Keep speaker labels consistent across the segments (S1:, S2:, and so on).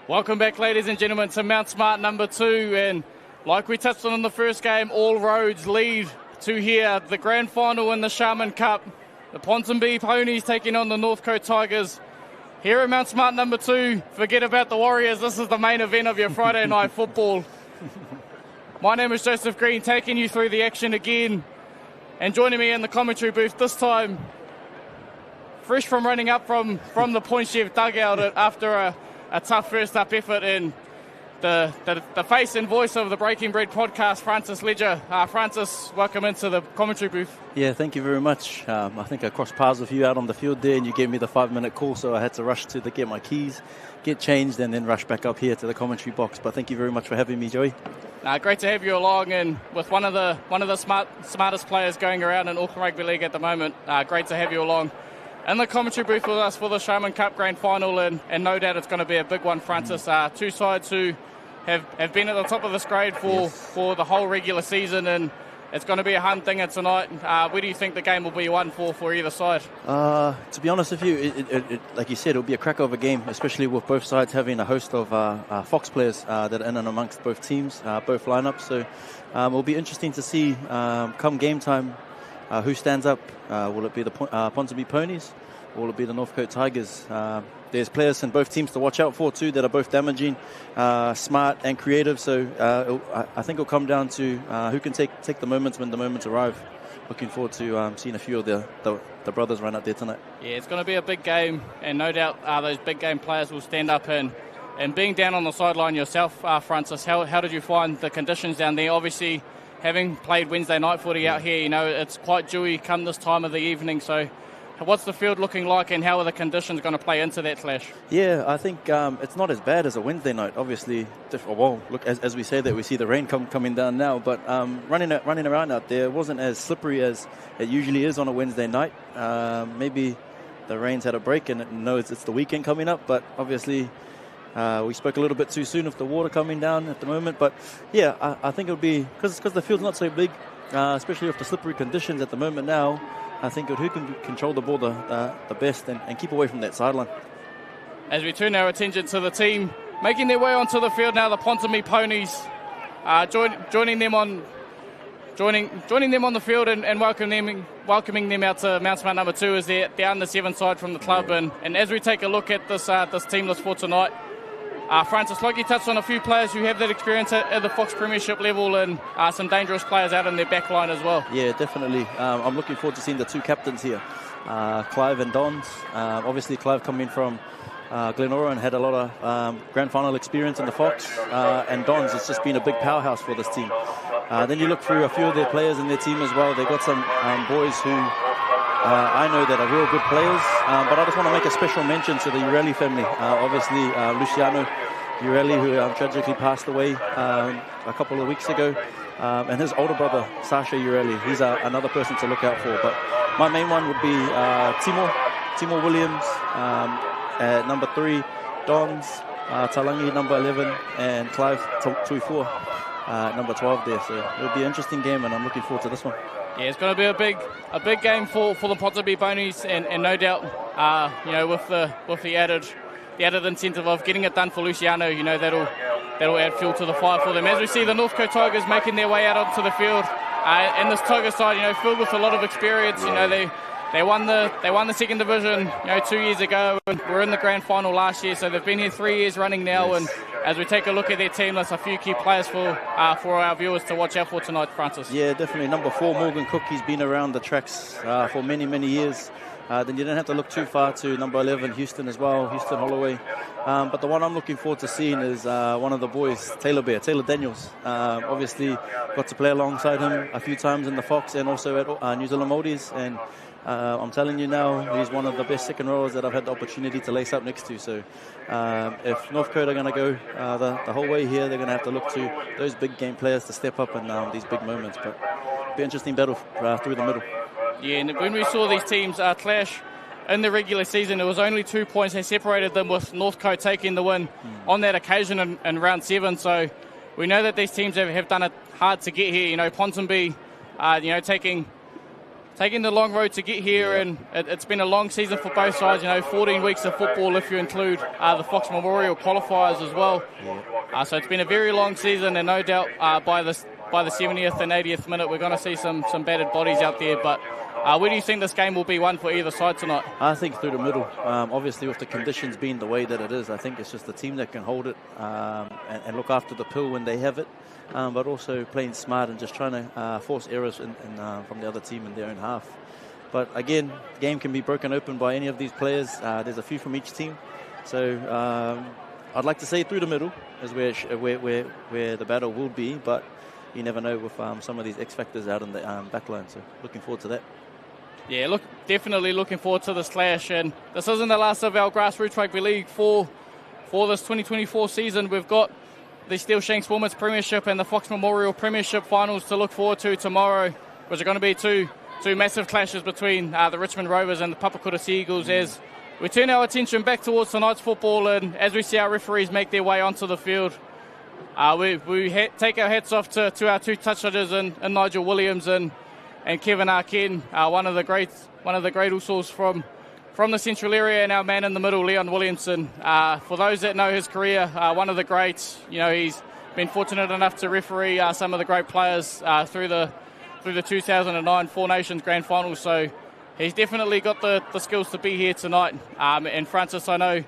S1: Welcome back, ladies and gentlemen, to Mount Smart number 2. And like we touched on in the first game, all roads lead to here, the grand final in the Sharman Cup. The Ponsonby Ponies taking on the Northcote Tigers. Here at Mount Smart number 2, forget about the Warriors. This is the main event of your Friday night football. My name is Joseph Green, taking you through the action again. And joining me in the commentary booth this time, fresh from running up from the Point Chef dugout after a tough first up effort, in the face and voice of the Breaking Bread podcast, Francis Ledger. Francis, welcome into the commentary booth.
S2: Yeah, thank you very much. I think I crossed paths with you out on the field there, and you gave me the 5-minute call, so I had to rush to get my keys, get changed, and then rush back up here to the commentary box. But thank you very much for having me, Joey.
S1: Great to have you along, and with one of the smartest players going around in Auckland Rugby League at the moment. Great to have you along in the commentary booth with us for the Sharman Cup Grand Final, and no doubt it's going to be a big one, Francis. Two sides who have been at the top of this grade for the whole regular season, and it's going to be a humdinger tonight. Where do you think the game will be won for either side?
S2: To be honest with you, it like you said, it'll be a crack of a game, especially with both sides having a host of Fox players that are in and amongst both teams, both lineups. So it'll be interesting to see come game time who stands up. Will it be the Ponsonby Ponies, or will it be the Northcote Tigers? There's players in both teams to watch out for too that are both damaging, smart and creative. So I think it'll come down to who can take the moments when the moments arrive. Looking forward to seeing a few of the brothers run out there tonight. Yeah,
S1: it's going to be a big game, and no doubt those big game players will stand up. And being down on the sideline yourself, Francis, how did you find the conditions down there? Obviously, having played Wednesday night footy out here, it's quite dewy come this time of the evening. So what's the field looking like, and how are the conditions going to play into that clash?
S2: Yeah, I think it's not as bad as a Wednesday night. Obviously, well, look, as we say that, we see the rain coming down now, but running around out there wasn't as slippery as it usually is on a Wednesday night. Maybe the rain's had a break, and it's the weekend coming up, but obviously we spoke a little bit too soon of the water coming down at the moment. But yeah, I think it'll be, because the field's not so big, especially with the slippery conditions at the moment now. I think who can control the ball the best and keep away from that sideline.
S1: As we turn our attention to the team making their way onto the field now, the Ponsonby Ponies, joining them on the field and welcoming them out to Mount Smart number 2 as the under-7 side from the club. And as we take a look at this team list for tonight, Francis, like you touched on a few players who have that experience at the Fox Premiership level, and some dangerous players out in their back line as well.
S2: Yeah, definitely. I'm looking forward to seeing the two captains here, Clive and Dons. Obviously, Clive coming from Glenora and had a lot of grand final experience in the Fox, and Dons has just been a big powerhouse for this team. Then you look through a few of their players in their team as well. They've got some boys who I know that are real good players, but I just want to make a special mention to the Urelli family. Obviously, Luciano Urelli, who tragically passed away a couple of weeks ago, and his older brother, Sasha Urelli. He's another person to look out for. But my main one would be Timor Williams at number 3, Dons, Talangi number 11, and Clive Tuifua number 12 there. So it'll be an interesting game, and I'm looking forward to this one.
S1: Yeah, it's going to be a big game for the Ponsonby Ponies, and no doubt, with the added incentive of getting it done for Luciano, that'll add fuel to the fire for them. As we see the Northcote Tigers making their way out onto the field, and this Tiger side, filled with a lot of experience. They won the second division, 2 years ago, and were in the grand final last year. So they've been here 3 years running now. Yes. And as we take a look at their team, there's a few key players for our viewers to watch out for tonight, Francis.
S2: Yeah, definitely. Number 4, Morgan Cook. He's been around the tracks for many, many years. Then you don't have to look too far to number 11, Houston as well, Houston Holloway. But the one I'm looking forward to seeing is one of the boys, Taylor Daniels. Obviously got to play alongside him a few times in the Fox and also at New Zealand Moldies. And I'm telling you now, he's one of the best second rowers that I've had the opportunity to lace up next to. So if Northcote are going to go the whole way here, they're going to have to look to those big game players to step up in these big moments. But it'll be an interesting battle through the middle.
S1: Yeah, and when we saw these teams clash in the regular season, it was only 2 points that separated them, with Northcote taking the win on that occasion in round 7. So we know that these teams have done it hard to get here. Ponsonby, taking taking the long road to get here, and it's been a long season for both sides. 14 weeks of football if you include the Fox Memorial qualifiers as well. So it's been a very long season, and no doubt by the 70th and 80th minute we're going to see some battered bodies out there. But where do you think this game will be won for either side tonight?
S2: I think through the middle. Obviously, with the conditions being the way that it is, I think it's just the team that can hold it and look after the pill when they have it, but also playing smart and just trying to force errors from the other team in their own half. But again, the game can be broken open by any of these players. There's a few from each team. So I'd like to say through the middle is where the battle will be, but you never know with some of these X factors out in the back line. So looking forward to that.
S1: Yeah, definitely looking forward to this clash. And this isn't the last of our grassroots rugby league for this 2024 season. We've got the Steel Shanks Women's Premiership and the Fox Memorial Premiership finals to look forward to tomorrow, which are going to be two massive clashes between the Richmond Rovers and the Papakura Sea Eagles as we turn our attention back towards tonight's football, and as we see our referees make their way onto the field. We take our hats off to our two touch judges and Nigel Williams and Kevin Arkin, one of the great Usos from the central area, and our man in the middle, Leon Williamson. For those that know his career, one of the greats. He's been fortunate enough to referee some of the great players through the 2009 Four Nations Grand Final. So he's definitely got the skills to be here tonight. And Francis, I know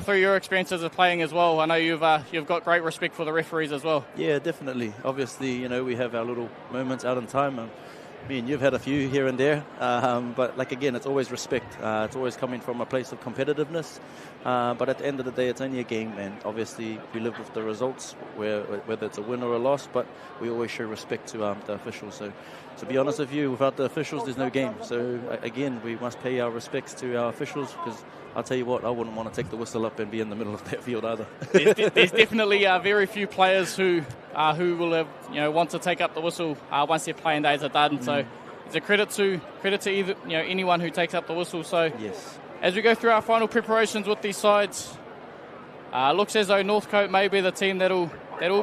S1: through your experiences of playing as well, I know you've got great respect for the referees as well.
S2: Yeah, definitely. Obviously, we have our little moments out in time. Me and you've had a few here and there, but again, it's always respect. It's always coming from a place of competitiveness, but at the end of the day, it's only a game, and obviously we live with the results, whether it's a win or a loss, but we always show respect to the officials. So to be honest with you, without the officials, there's no game. So again, we must pay our respects to our officials, because I'll tell you what, I wouldn't want to take the whistle up and be in the middle of that field either.
S1: There's definitely very few players who will have, want to take up the whistle once their playing days are done. So it's a credit to either anyone who takes up the whistle. So
S2: yes,
S1: as we go through our final preparations with these sides, looks as though Northcote may be the team that'll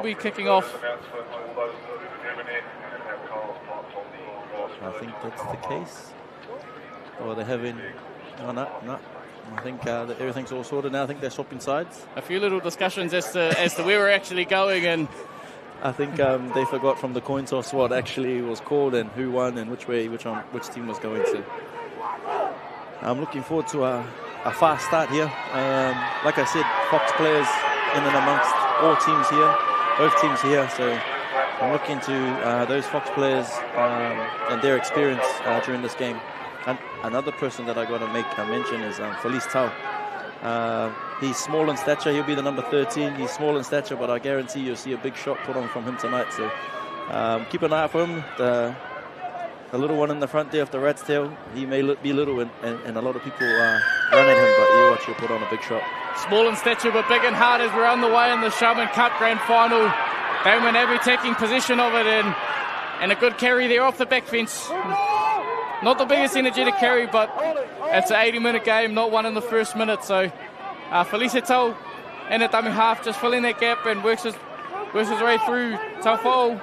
S1: be kicking off.
S2: I think that's the case. Or they're having no. I think that everything's all sorted now. I think they're swapping sides.
S1: A few little discussions as to where we're actually going, and
S2: I think they forgot from the coin toss what actually was called and who won and which team was going to. I'm looking forward to a fast start here. Like I said, Fox players in and amongst all teams here, both teams here. So I'm looking to those Fox players and their experience during this game. And another person that I got to make a mention is Felice Tau. He's small in stature. He'll be the number 13. He's small in stature, but I guarantee you'll see a big shot put on from him tonight. So keep an eye out for him. The little one in the front there of the rat's tail, he may be little, and a lot of people run at him, but you watch, he'll put on a big shot.
S1: Small in stature, but big in heart as we're on the way in the Sharman Cup Grand Final. Damon Abbey taking possession of it, and a good carry there off the back fence. Not the biggest energetic carry, but it's an 80-minute game, not one in the first minute. So Felice Tau in the dummy half, just filling that gap and works his way through Taufo.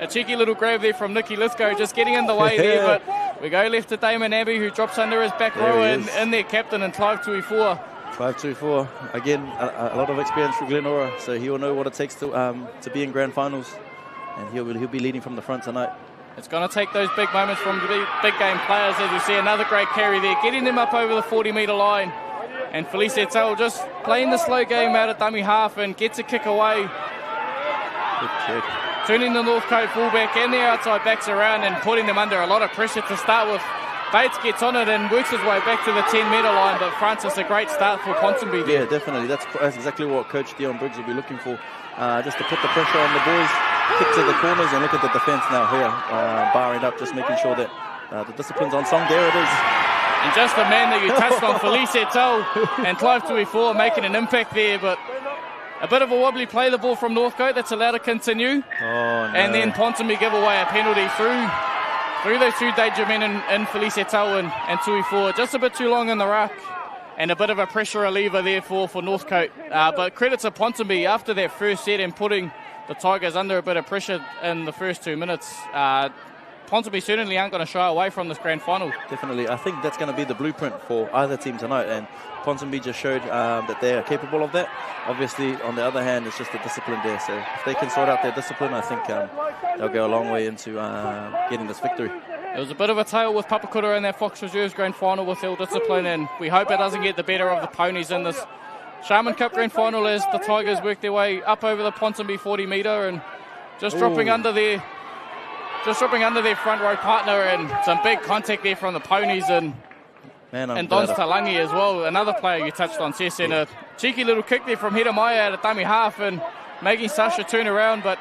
S1: A cheeky little grab there from Nicky Lithgow, just getting in the way there, but we go left to Damon Abbey, who drops under his back row, and in their captain and Clive Tuifua.
S2: Clive Tuifua, again, a lot of experience for Glenora, so he will know what it takes to be in grand finals, and he'll be leading from the front tonight.
S1: It's going to take those big moments from the big game players, as we see another great carry there, getting them up over the 40-metre line. And Felice Tau just playing the slow game out of dummy half and gets a kick away.
S2: Good kick.
S1: Turning the Northcote fullback and their outside backs around and putting them under a lot of pressure to start with. Bates gets on it and works his way back to the 10-metre line, but Francis, a great start for Ponsonby there.
S2: Yeah, definitely. That's exactly what Coach Dion Briggs will be looking for, just to put the pressure on the boys. Kick to the corners, and look at the defence now here, barring up, just making sure that the discipline's on song. There it is.
S1: And just the man that you touched on, Felice Tau and Clive Tuifua making an impact there, but a bit of a wobbly play, the ball from Northcote, that's allowed to continue.
S2: Oh, no.
S1: And then Ponsonby give away a penalty through those two danger men in Felice Tau and Tuifua. Just a bit too long in the ruck, and a bit of a pressure reliever there for Northcote. But credit to Ponsonby after that first set and putting the Tigers under a bit of pressure in the first 2 minutes. Ponsonby certainly aren't going to shy away from this grand final.
S2: Definitely. I think that's going to be the blueprint for either team tonight, and Ponsonby just showed that they are capable of that. Obviously, on the other hand, it's just the discipline there. So if they can sort out their discipline, I think they'll go a long way into getting this victory.
S1: It was a bit of a tale with Papakura in their Fox Reserves grand final with ill discipline, and we hope it doesn't get the better of the Ponies in this Sharman Cup grand final as the Tigers work their way up over the Ponsonby 40 metre and just dropping under their front row partner, and some big contact there from the Ponies and Dons Talangi as well. Another player you touched on, Sess, and a cheeky little kick there from Hedamaya at a dummy half and making Sasha turn around, but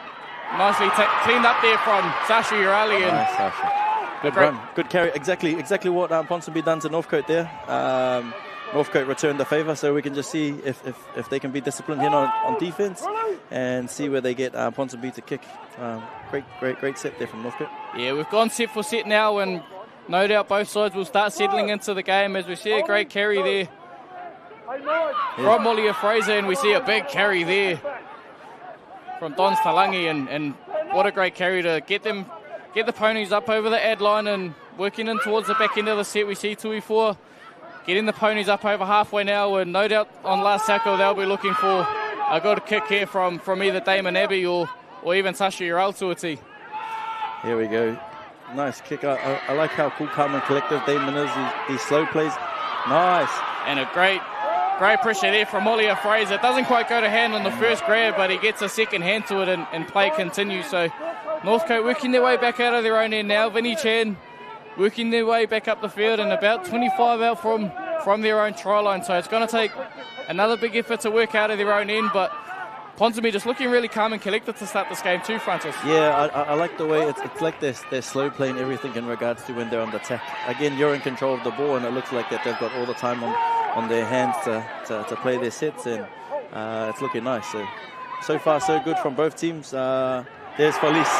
S1: nicely cleaned up there from Sasha Urali.
S2: Nice, Sasha. Good run, good carry. Exactly what Ponsonby done to Northcote there. Northcote returned the favour, so we can just see if they can be disciplined here on defence and see where they get Ponsonby to kick. Great set there from Northcote.
S1: Yeah, we've gone set for set now, and no doubt both sides will start settling into the game as we see a great carry there from Molia Fraser, and we see a big carry there from Dons Talangi, and what a great carry to get the Ponies up over the ad line and working in towards the back end of the set. We see Tuifua getting the Ponies up over halfway now, and no doubt on last tackle they'll be looking for a good kick here from either Damon Abbey or even Sasha Uraltuati.
S2: Here we go. Nice kick. I like how cool, calm and collective Damon is. These slow plays. Nice.
S1: And a great pressure there from Molia Fraser. It doesn't quite go to hand on the first grab, but he gets a second hand to it and play continues. So Northcote working their way back out of their own end now. Vinny Chan working their way back up the field and about 25 out from their own try line. So it's going to take another big effort to work out of their own end, but Ponsonby just looking really calm and collected to start this game too, Francis.
S2: Yeah, I like the way it's like they're slow playing everything in regards to when they're on the attack. Again, you're in control of the ball, and it looks like that they've got all the time on their hands to play their sets, and it's looking nice. So far, so good from both teams. There's Felice.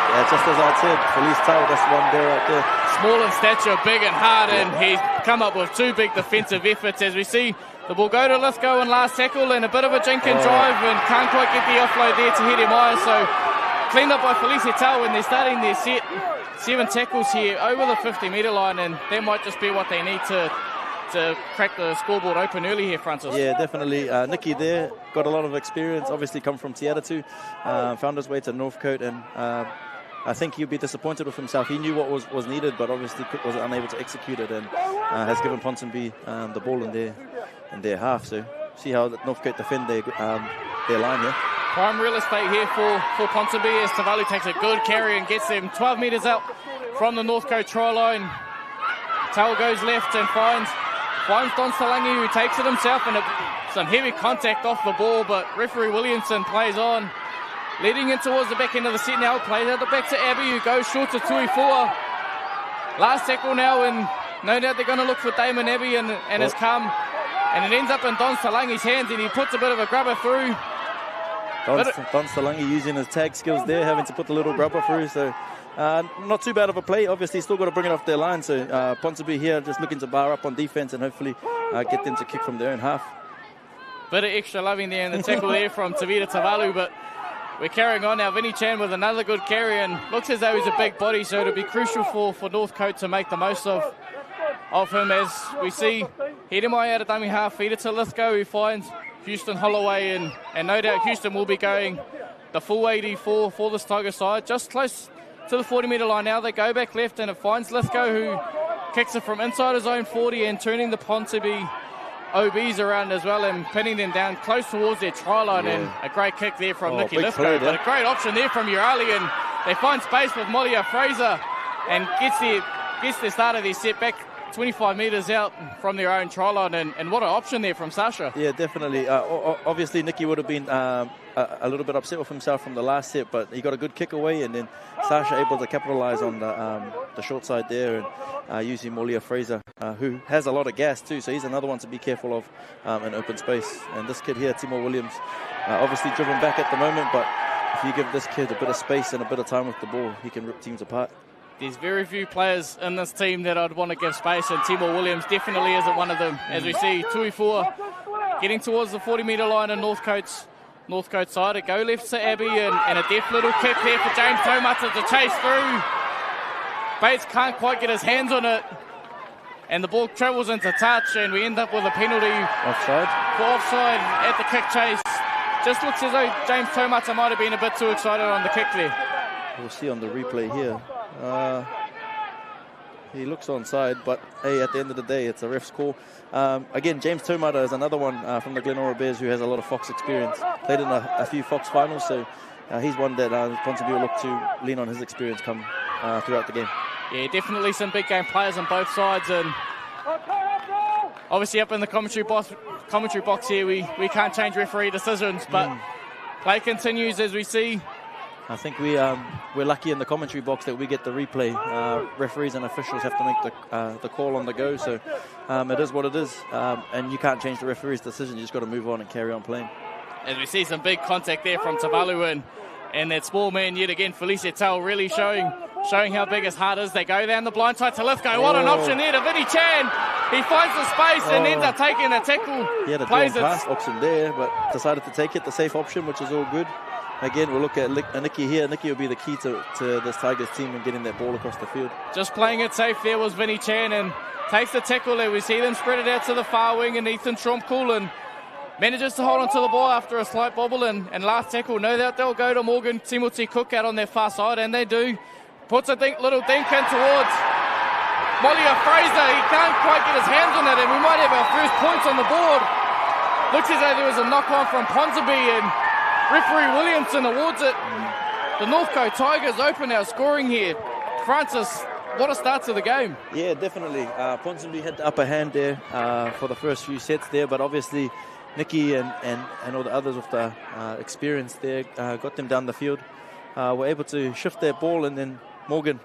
S2: Yeah, just as I said, Felice Tau, that's one there right there.
S1: Small in stature, big and hard, and he's come up with two big defensive efforts as we see the ball go to Lithgow in last tackle and a bit of a jink and drive and can't quite get the offload there to Hedemaya. So cleaned up by Felice Tau, and they're starting their set. 7 tackles here over the 50-metre line, and that might just be what they need to crack the scoreboard open early here, Francis.
S2: Yeah, definitely. Nicky there, got a lot of experience, obviously come from Te Atatu, found his way to Northcote, and I think he'll be disappointed with himself. He knew what was needed, but obviously was unable to execute it, and has given Ponsonby the ball in their half. So see how Northcote defend their line here.
S1: Prime real estate here for Ponsonby as Tavalu takes a good carry and gets them 12 metres out from the Northcote try line. Tal goes left and finds Dons Talangi, who takes it himself, and some heavy contact off the ball, but referee Williamson plays on. Leading in towards the back end of the set now, plays out the back to Abbey, who goes short to Tuifua. Last tackle now, and no doubt they're going to look for Damon Abbey, and has come. And it ends up in Dons Talangi's hands, and he puts a bit of a grubber through.
S2: Dons Talangi using his tag skills there, having to put the little grubber through, so not too bad of a play. Obviously, still got to bring it off their line, so Ponsonby here just looking to bar up on defence and hopefully get them to kick from their own half.
S1: Bit of extra loving there in the tackle there from Tavita Tavalu, but we're carrying on now. Vinny Chan with another good carry, and looks as though he's a big body, so it'll be crucial for Northcote to make the most of him as we see Hedemai out of dummy half, feed it to Lithgow, who finds Houston Holloway, and no doubt Houston will be going the full 84 for this Tiger side. Just close to the 40-metre line now. They go back left, and it finds Lithgow, who kicks it from inside his own 40 and turning the Ponsonby OBs around as well and pinning them down close towards their try line. Yeah. And a great kick there from Nicky Lithgow, but a great option there from Urali, and they find space with Molia Fraser and gets the start of their set back 25 metres out from their own try line, and what an option there from Sasha.
S2: Yeah, definitely. Obviously, Nicky would have been a little bit upset with himself from the last set, but he got a good kick away, and then Sasha able to capitalise on the short side there, and using Molia Fraser, who has a lot of gas too, so he's another one to be careful of in open space. And this kid here, Timor Williams, obviously driven back at the moment, but if you give this kid a bit of space and a bit of time with the ball, he can rip teams apart.
S1: There's very few players in this team that I'd want to give space, and Timor Williams definitely isn't one of them. As we see Tuifua getting towards the 40-metre line in Northcote's side. It go left to Abbey, and a deft little kick there for James Taumata to chase through. Bates can't quite get his hands on it, and the ball travels into touch, and we end up with a penalty.
S2: Offside.
S1: For offside at the kick chase. Just looks as though James Tomata might have been a bit too excited on the kick there.
S2: We'll see on the replay here. He looks onside, but hey, at the end of the day, it's a ref's call. Again, James Tomata is another one from the Glenora Bears who has a lot of Fox experience. Played in a few Fox finals, so he's one that Ponsonby will look to lean on his experience come throughout the game.
S1: Yeah, definitely some big game players on both sides, and obviously up in the commentary box here, we can't change referee decisions, but play continues as we see.
S2: I think we're lucky in the commentary box that we get the replay. Referees and officials have to make the call on the go, so it is what it is, and you can't change the referee's decision. You just got to move on and carry on playing.
S1: As we see some big contact there from Tavalu, and that small man yet again, Felicia Tell, really showing how big his heart is. They go down the blind side to Lithgow. What an option there to Vinny Chan. He finds the space and ends up taking a tackle.
S2: He had a drawn pass option there, but decided to take it, the safe option, which is all good. Again, we'll look at Nicky here. Nicky will be the key to this Tigers team and getting that ball across the field. Just
S1: playing it safe there was Vinny Chan, and takes the tackle there. We see them spread it out to the far wing, and Ethan Tromkulen manages to hold onto the ball after a slight bobble, and last tackle. No doubt they'll go to Morgan Timothy Cook out on their far side, and they do. Puts a little dink in towards Molia Fraser. He can't quite get his hands on it, and we might have our first points on the board. Looks as though there was a knock-on from Ponsonby, and referee Williamson awards it. The Northcote Tigers open our scoring here. Francis, what a start to the game.
S2: Yeah, definitely. Ponsonby had the upper hand there for the first few sets there, but obviously Nicky and all the others with the experience there got them down the field. Were able to shift their ball, and then Morgan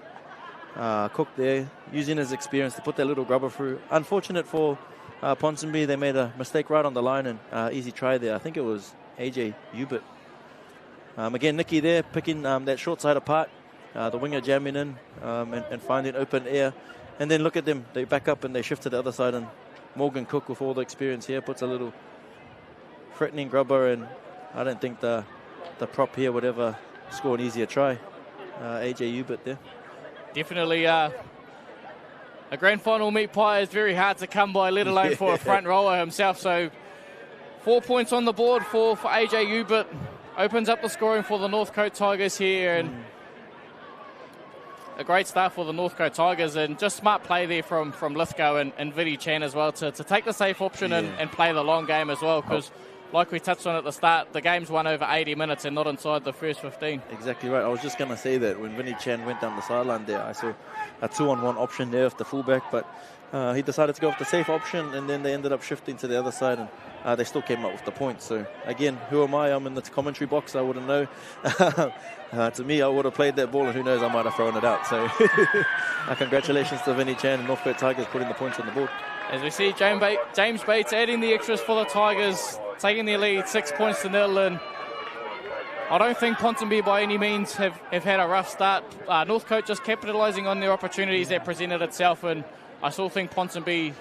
S2: Cook there, using his experience to put that little grubber through. Unfortunate for Ponsonby, they made a mistake right on the line, and easy try there. I think it was AJ Hubert. Again, Nicky there picking that short side apart, the winger jamming in and finding open air. And then look at them, they back up and they shift to the other side, and Morgan Cook with all the experience here puts a little threatening grubber, and I don't think the prop here would ever score an easier try. AJ Hubert there.
S1: Definitely a grand final meat pie is very hard to come by, let alone for a front rower himself. So 4 points on the board for AJ Hubert. Opens up the scoring for the Northcote Tigers here, and a great start for the Northcote Tigers, and just smart play there from Lithgow and Vinny Chan as well to take the safe option and play the long game as well, because like we touched on at the start, the game's won over 80 minutes and not inside the first 15.
S2: Exactly right. I was just going to say that when Vinny Chan went down the sideline there, I saw a 2-on-1 option there with the fullback, but he decided to go with the safe option, and then they ended up shifting to the other side, and they still came up with the points. So again, who am I? I'm in the commentary box. I wouldn't know. To me, I would have played that ball, and who knows, I might have thrown it out. So congratulations to Vinny Chan and Northcote Tigers putting the points on the board.
S1: As we see James Bates adding the extras for the Tigers, taking their lead 6 points to 0, and I don't think Ponsonby by any means have had a rough start. Northcote just capitalising on their opportunities that presented itself, and I still think Ponsonby,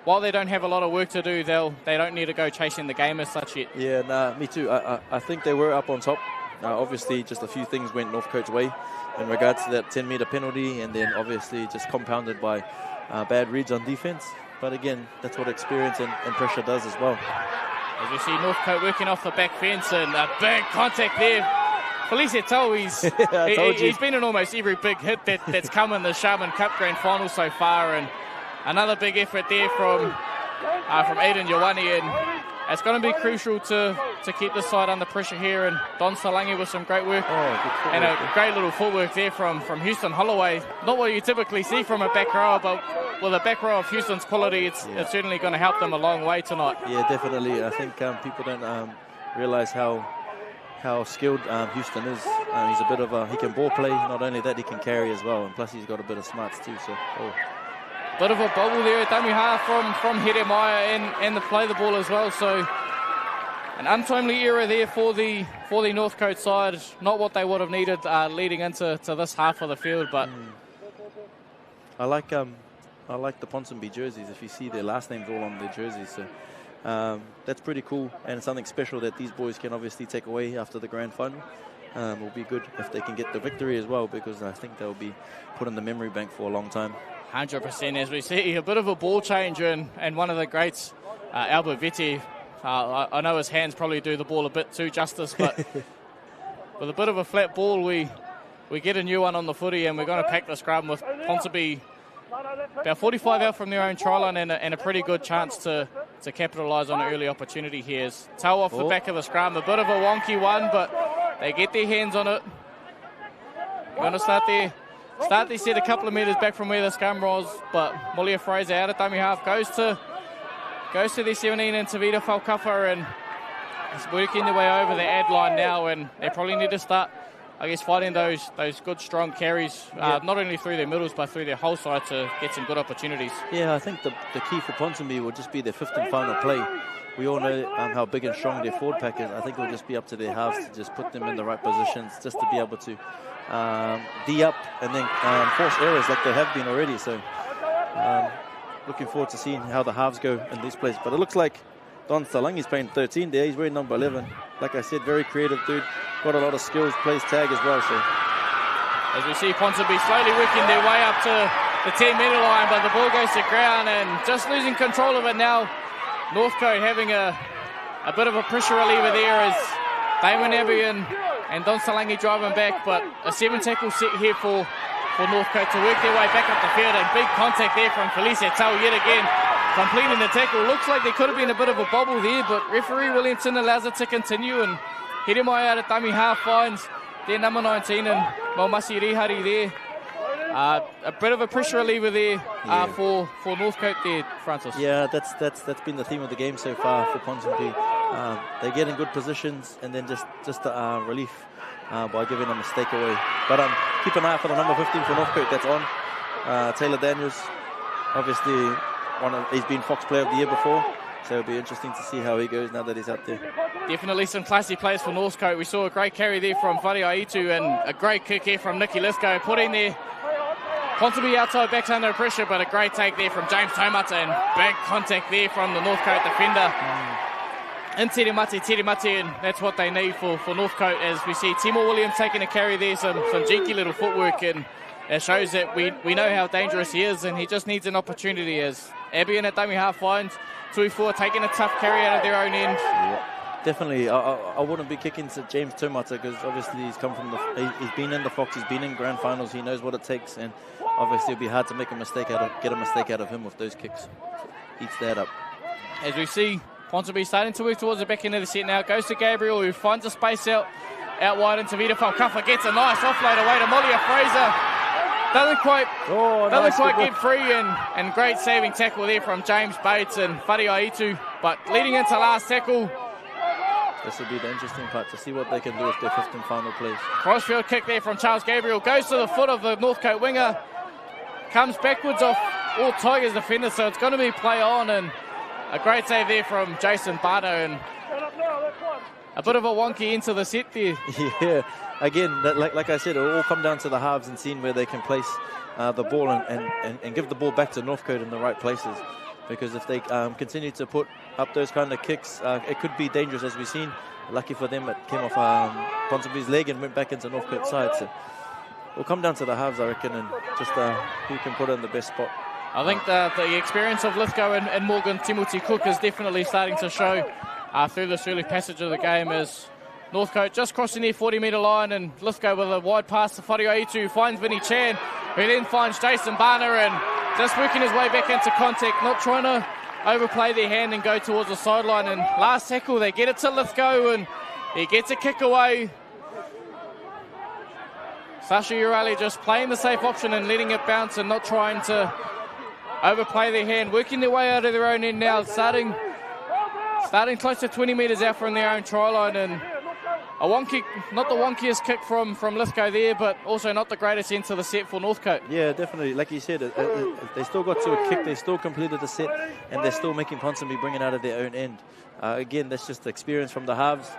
S1: while they don't have a lot of work to do, they don't need to go chasing the game as such yet.
S2: Yeah, nah, me too. I think they were up on top. Obviously, just a few things went Northcote's way in regards to that 10-metre penalty, and then obviously just compounded by bad reads on defence. But again, that's what experience and pressure does as well.
S1: As we see Northcote working off the back fence, and a big contact there. Felicia Tell, he's been in almost every big hit that's come in the Sharman Cup Grand Final so far, and another big effort there from Aidan Ioane, and it's going to be crucial to keep the side under pressure here. And Don Salangi with some great work, and a great little footwork there from Houston Holloway. Not what you typically see from a back rower, but with a back row of Houston's quality, it's certainly going to help them a long way tonight.
S2: Yeah, definitely. I think people don't realise how skilled Houston is. He's a bit of he can ball play. Not only that, he can carry as well, and plus he's got a bit of smarts too. So,
S1: bit of a bobble there, Damiha from Hedemaya and the play the ball as well. So an untimely error there for the Northcote side. Not what they would have needed leading into this half of the field, but
S2: I like the Ponsonby jerseys. If you see their last names all on their jerseys, so that's pretty cool, and it's something special that these boys can obviously take away after the grand final. will be good if they can get the victory as well, because I think they'll be put in the memory bank for a long time.
S1: 100%, as we see a bit of a ball change, and one of the greats, Albert Vitti. I know his hands probably do the ball a bit too justice, but with a bit of a flat ball, we get a new one on the footy, and we're going to pack the scrum with Ponsonby about 45 out from their own try line, and a pretty good chance to capitalise on an early opportunity here. As toe off the back of the scrum, a bit of a wonky one, but they get their hands on it. They're going to start their set a couple of metres back from where the scrum was, but Mulia Fraser out of dummy half goes to their 17 and Tavita Falkafa, and is working their way over the ad line now, and they probably need to start, I guess, fighting those good strong carries, not only through their middles but through their whole side to get some good opportunities.
S2: Yeah, I think the key for Ponsonby will just be their fifth and final play. We all know how big and strong their forward pack is. I think it will just be up to their halves to just put them in the right positions, just to be able to D up and then force errors like they have been already. So looking forward to seeing how the halves go in these plays. But it looks like Don Salangi's playing 13 there. He's wearing number 11. Like I said, very creative dude. Got a lot of skills, plays tag as well. So
S1: as we see Ponsonby slowly working their way up to the 10-metre line, but the ball goes to ground and just losing control of it now. Northcote having a bit of a pressure reliever there as Damon Abbey and Don Salangi driving back, but a 7-tackle set here for Northcote to work their way back up the field, and big contact there from Felicia Tau yet again, completing the tackle. Looks like there could have been a bit of a bobble there, but referee Williamson allows it to continue, and Hiremai out of dummy half finds their number 19 and Maumasi Rihari there. A bit of a pressure reliever there for Northcote there, Francis.
S2: Yeah, that's been the theme of the game so far for Ponsonby. They get in good positions and then just relief by giving a mistake away. But keep an eye out for the number 15 for Northcote that's on. Taylor Daniels, obviously he's been Fox Player of the Year before, so it'll be interesting to see how he goes now that he's out there.
S1: Definitely some classy plays for Northcote. We saw a great carry there from Whare Aitu and a great kick here from Nicky Lithgow, putting there Ponsonby outside backs under pressure, but a great take there from James Taumata, and big contact there from the Northcote defender. And Tirimati, and that's what they need for Northcote, as we see Timor Williams taking a carry there, some cheeky little footwork, and it shows that we know how dangerous he is, and he just needs an opportunity, as Abby and a dummy half finds Tuifua taking a tough carry out of their own end.
S2: Yeah, definitely. I wouldn't be kicking to James Taumata, because obviously he's come from he's been in the Fox, he's been in grand finals, he knows what it takes, and obviously it'll be hard to get a mistake out of him with those kicks. Eats that up.
S1: As we see Ponsonby starting to work towards the back end of the set now. Goes to Gabriel, who finds a space out wide into Tavita Falkafa. Gets a nice offload away to Mulia Fraser. Doesn't quite get free, and great saving tackle there from James Bates and Whare Aitu. But leading into last tackle.
S2: This will be the interesting part, to see what they can do with their fifth and final plays.
S1: Crossfield kick there from Charles Gabriel. Goes to the foot of the Northcote winger. Comes backwards off all Tigers defenders, so it's going to be play on, and a great save there from Jason Bardo, and a bit of a wonky into the set there.
S2: Yeah, again, like I said, it'll all come down to the halves and seeing where they can place the ball and give the ball back to Northcote in the right places. Because if they continue to put up those kind of kicks, it could be dangerous, as we've seen. Lucky for them, it came off Ponsonby's leg and went back into Northcote's side. So it'll come down to the halves, I reckon, and just who can put it in the best spot.
S1: I think the experience of Lithgow and Morgan Timothy Cook is definitely starting to show through this early passage of the game, as Northcote just crossing their 40-metre line, and Lithgow with a wide pass to Whare Aitu, finds Vinny Chan, who then finds Jason Barner, and just working his way back into contact, not trying to overplay their hand and go towards the sideline. And last tackle, they get it to Lithgow, and he gets a kick away. Sasha Urali just playing the safe option and letting it bounce and not trying to overplay their hand, working their way out of their own end now, starting close to 20 metres out from their own try line, and a wonky, not the wonkiest kick from Lithgow there, but also not the greatest end to the set for Northcote.
S2: Yeah, definitely. Like you said, they still got to a kick, they still completed the set, and they're still making Ponsonby bring it out of their own end. Again, that's just the experience from the halves,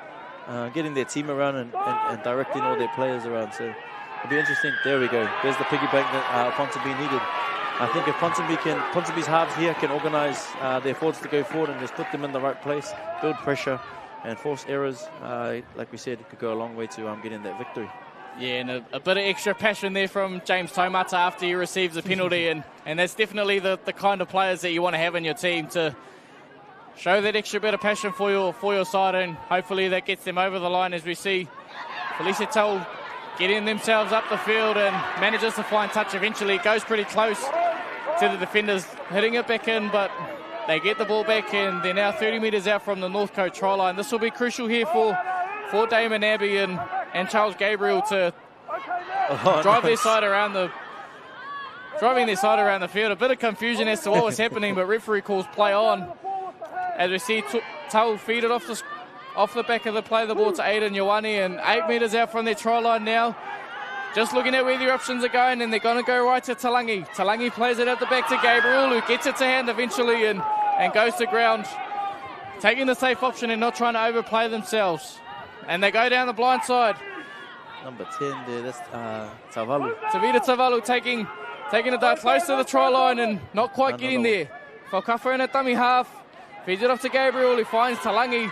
S2: getting their team around and directing all their players around. So it'll be interesting. There we go. There's the piggyback that Ponsonby needed. I think if Ponsonby's halves here can organise their forwards to go forward and just put them in the right place, build pressure, and forced errors, like we said, could go a long way to getting that victory.
S1: Yeah, and a bit of extra passion there from James Taumata after he receives a penalty, and that's definitely the kind of players that you want to have in your team to show that extra bit of passion for your side, and hopefully that gets them over the line as we see Felicia Tull getting themselves up the field and manages to find touch eventually. It goes pretty close to the defenders hitting it back in, but they get the ball back and they're now 30 metres out from the Northcote try line. This will be crucial here for Damon Abbey and Charles Gabriel to drive their side around the field. A bit of confusion as to what was happening, but referee calls play on. As we see Tull feed it off the back of the play, the ball to Aidan Ioane, and 8 metres out from their try line now. Just looking at where their options are going, and they're going to go right to Talangi. Talangi plays it at the back to Gabriel, who gets it to hand eventually and goes to ground, taking the safe option and not trying to overplay themselves. And they go down the blind side.
S2: Number 10 there, that's Tavalu.
S1: Tavita Tavalu taking it down close to the try line and not quite getting there. Whakafa in a dummy half. Feeds it off to Gabriel, who finds Talangi.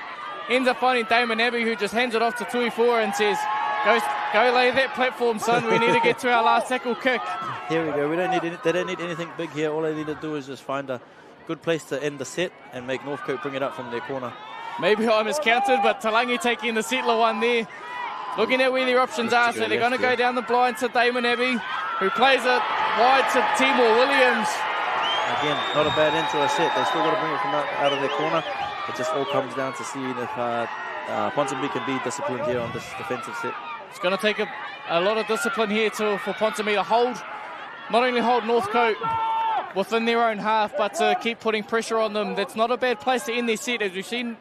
S1: Ends up finding Damon Abbey, who just hands it off to Tuifua and says, go lay that platform, son. We need to get to our last tackle kick.
S2: Here we go. They don't need anything big here. All they need to do is just find a good place to end the set and make Northcote bring it up from their corner.
S1: Maybe I miscounted, but Talangi taking the settler one there. Looking at where their options are, so they're going to go down the blind to Damon Abbey, who plays it wide to Timor Williams.
S2: Again, not a bad end to a set. They still got to bring it from out of their corner. It just all comes down to seeing if Ponsonby can be disciplined here on this defensive set.
S1: It's going to take a lot of discipline here for Ponsonby to not only hold Northcote within their own half, but to keep putting pressure on them. That's not a bad place to end their set, as we've seen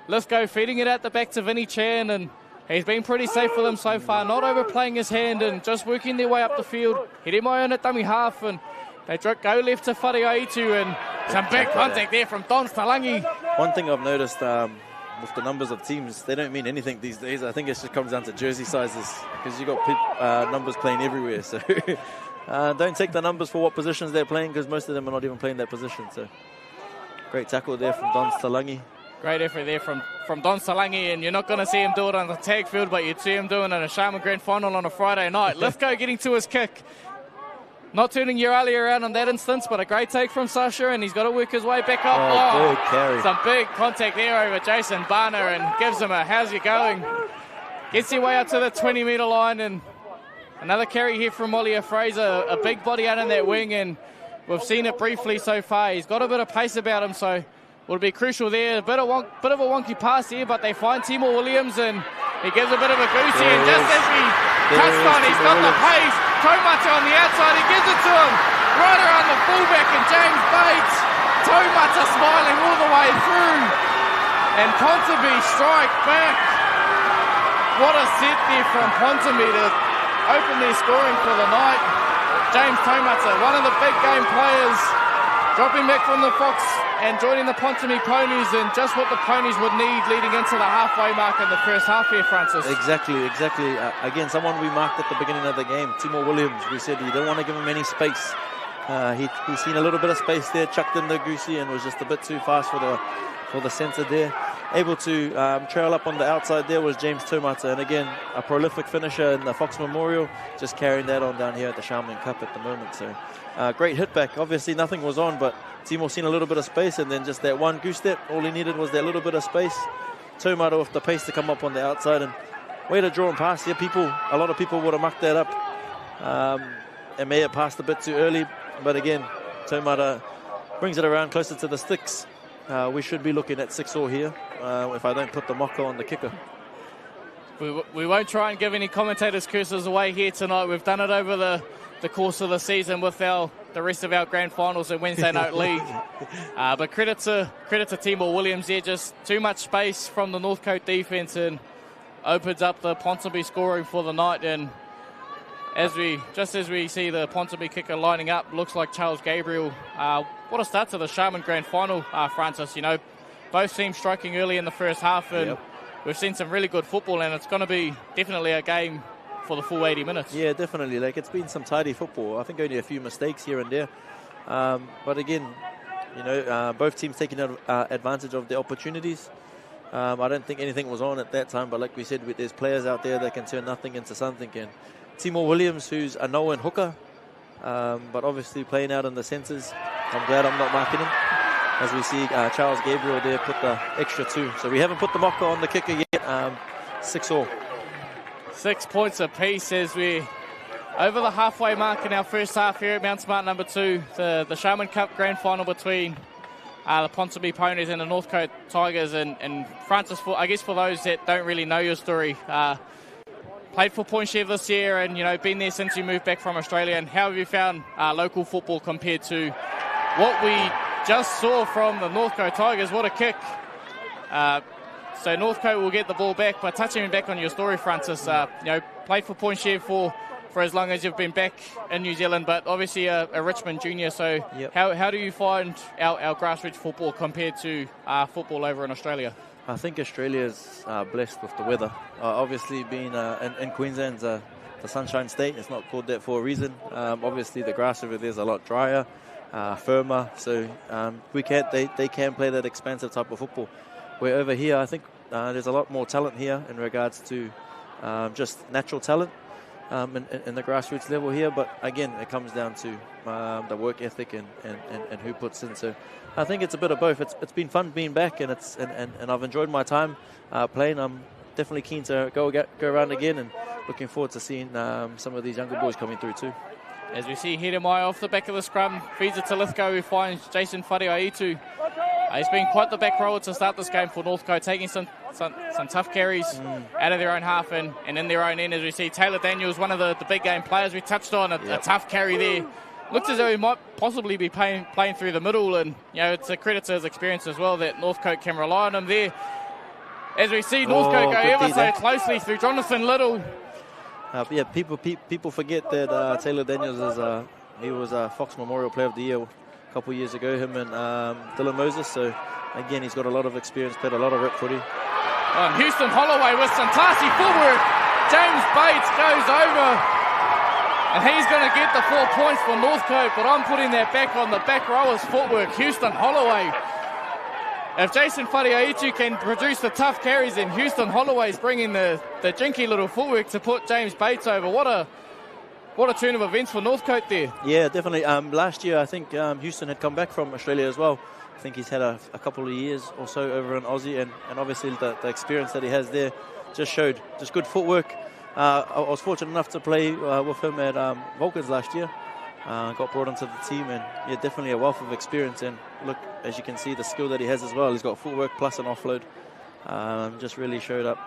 S1: Lithgow feeding it out the back to Vinny Chan, and he's been pretty safe for them so far, not overplaying his hand and just working their way up the field. Hiremai on a dummy half, and they go left to Whareaitu, and some big contact there from Don Talangi.
S2: One thing I've noticed with the numbers of teams, they don't mean anything these days. I think it just comes down to jersey sizes, because you've got numbers playing everywhere. So don't take the numbers for what positions they're playing, because most of them are not even playing that position. So great tackle there from Don Talangi.
S1: Great effort there from Don Talangi, and you're not going to see him do it on the tag field, but you'd see him doing it in a Sharman Grand Final on a Friday night. Lithgow getting to his kick. Not turning Urali around on that instance, but a great take from Sasha, and he's got to work his way back up.
S2: Good carry.
S1: Some big contact there over Jason Barner, and gives him a how's you going. Gets their way up to the 20-metre line, and another carry here from Molia Fraser. A big body out in that wing, and we've seen it briefly so far. He's got a bit of pace about him, so will be crucial there. A bit of a wonky pass here, but they find Timor Williams, and he gives a bit of a goosey, and just as we touched on, he's got the pace. Taumata on the outside, he gives it to him right around the fullback, and James Bates. Taumata smiling all the way through, and Ponsonby strike back. What a set there from Ponsonby to open their scoring for the night. James Taumata, one of the big game players, dropping back from the Fox and joining the Ponsonby Ponies, and just what the Ponies would need leading into the halfway mark in the first half here, Francis.
S2: Exactly. Again, someone we marked at the beginning of the game, Timor Williams. We said you don't want to give him any space. He's seen a little bit of space there, chucked in the goosey, and was just a bit too fast for the centre there. Able to trail up on the outside there was James Taumata, and again, a prolific finisher in the Fox Memorial, just carrying that on down here at the Sharman Cup at the moment. So great hit back. Obviously nothing was on, but Timor seen a little bit of space, and then just that one goose step, all he needed was that little bit of space. Taumata with the pace to come up on the outside, and way to draw him past here. A lot of people would have mucked that up and may have passed a bit too early, but again, Taumata brings it around closer to the sticks. We should be looking at 6-all here if I don't put the mocker on the kicker.
S1: We won't try and give any commentators' curses away here tonight. We've done it over the course of the season with the rest of our grand finals and Wednesday night league. But credit to Timor Williams there. Just too much space from the Northcote defence, and opens up the Ponsonby scoring for the night. And as we see the Ponsonby kicker lining up, looks like Charles Gabriel. What a start to the Sharman Grand Final, Francis. You know, both teams striking early in the first half, and we've seen some really good football, and it's going to be definitely a game for the full 80 minutes. Yeah,
S2: definitely. Like, it's been some tidy football. I think only a few mistakes here and there. But again, you know, both teams taking advantage of the opportunities. I don't think anything was on at that time, but like we said, there's players out there that can turn nothing into something. And Timo Williams, who's a known hooker, but obviously playing out in the centres. I'm glad I'm not marking him. As we see Charles Gabriel there put the extra 2. So we haven't put the marker on the kicker yet. 6-all.
S1: 6 points apiece as we over the halfway mark in our first half here at Mount Smart number 2. The Sharman Cup Grand Final between the Ponsonby Ponies and the Northcote Tigers. And Francis, I guess for those that don't really know your story, played for Ponsonby this year and, you know, been there since you moved back from Australia. And how have you found local football compared to what we just saw from the Northcote Tigers? What a kick. So Northcote will get the ball back. But touching back on your story, Francis, you know, played for Ponsonby for as long as you've been back in New Zealand, but obviously a Richmond junior. So
S2: yep.
S1: How do you find our grassroots football compared to football over in Australia?
S2: I think Australia's blessed with the weather. Obviously being in Queensland, the Sunshine State, it's not called that for a reason. Obviously the grass over there is a lot drier, firmer, so they can play that expansive type of football. Where over here, I think there's a lot more talent here in regards to just natural talent in the grassroots level here. But again, it comes down to the work ethic and who puts in. So I think it's a bit of both. It's been fun being back, and I've enjoyed my time playing. I'm definitely keen to go around again, and looking forward to seeing some of these younger boys coming through too.
S1: As we see Hedemai off the back of the scrum, feeds it to Lithgow, who finds Jason Whareaitu. He's been quite the back rower to start this game for Northcote, taking some tough carries out of their own half and in their own end. As we see Taylor Daniels, one of the big game players we touched on, a tough carry there. Looks as though he might possibly be playing through the middle, and you know, it's a credit to his experience as well that Northcote can rely on him there. As we see Northcote go ever so closely through Jonathan Little.
S2: People forget that Taylor Daniels he was a Fox Memorial Player of the Year a couple of years ago, him and Dylan Moses. So again, he's got a lot of experience, played a lot of rep footy.
S1: And Houston Holloway with some classy footwork. James Bates goes over, and he's going to get the 4 points for Northcote, but I'm putting that back on the back rower's footwork. Houston Holloway. If Jason Whareaitu can produce the tough carries, then Houston Holloway's bringing the jinky little footwork to put James Bates over. What a turn of events for Northcote there.
S2: Yeah, definitely. Last year, I think Houston had come back from Australia as well. I think he's had a couple of years or so over in Aussie, and obviously the experience that he has there just showed just good footwork. I was fortunate enough to play with him at Vulcans last year. Got brought into the team, and yeah, definitely a wealth of experience. And look, as you can see, the skill that he has as well. He's got footwork plus an offload. Just really showed up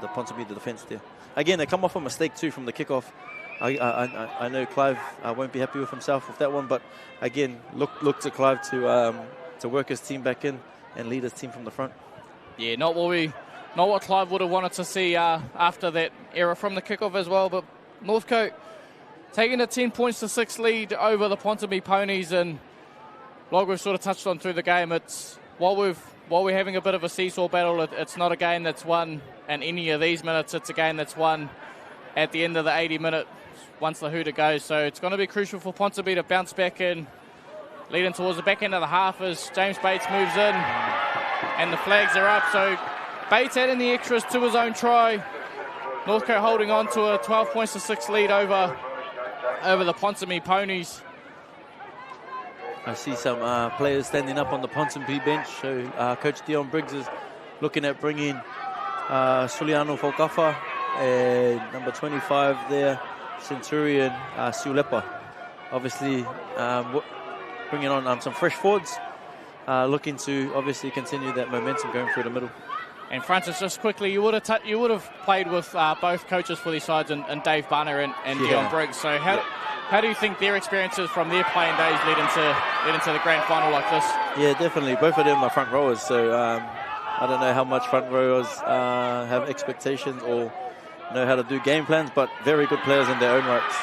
S2: the Ponsonby defence there. Again, they come off a mistake too from the kickoff. I know Clive won't be happy with himself with that one, but again, look to Clive to work his team back in and lead his team from the front. Yeah,
S1: not what Clive would have wanted to see after that error from the kickoff as well. But Northcote taking a 10 points to 6 lead over the Ponsonby Ponies, and like we've sort of touched on through the game, it's while we're having a bit of a seesaw battle, it's not a game that's won in any of these minutes. It's a game that's won at the end of the 80 minutes once the hooter goes. So it's going to be crucial for Ponsonby to bounce back in, leading towards the back end of the half as James Bates moves in and the flags are up. So Bates adding the extras to his own try. Northcote holding on to a 12 points to 6 lead over the Ponsonby Ponies.
S2: I see some players standing up on the Ponsonby bench. So Coach Dion Briggs is looking at bringing Suliano Fokafa and number 25 there, Centurion Sulepa. Obviously bringing on some fresh forwards, looking to obviously continue that momentum going through the middle.
S1: And Francis, just quickly, you would have played with both coaches for these sides, and Dave Barner and Dion Briggs. So how do you think their experiences from their playing days lead into the grand final like this?
S2: Yeah, definitely. Both of them are front rowers, so I don't know how much front rowers have expectations or know how to do game plans, but very good players in their own rights.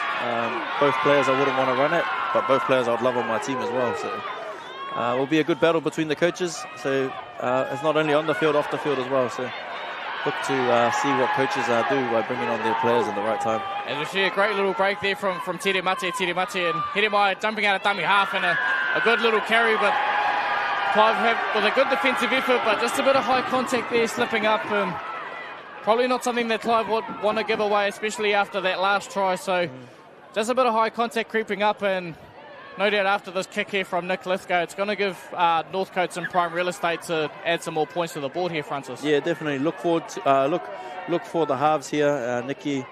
S2: Both players I wouldn't want to run at, but both players I'd love on my team as well. So it will be a good battle between the coaches. So it's not only on the field, off the field as well. So look to see what coaches do by bringing on their players at the right time.
S1: As we see a great little break there from Tere Mate, and Hedemai jumping out of dummy half, and a good little carry, but Clive with a good defensive effort, but just a bit of high contact there, slipping up, and probably not something that Clive would want to give away, especially after that last try. So just a bit of high contact creeping up, and no doubt after this kick here from Nick Lithgow, it's going to give Northcote some prime real estate to add some more points to the board here, Francis.
S2: Yeah, definitely. Look forward to, look for the halves here, Nicky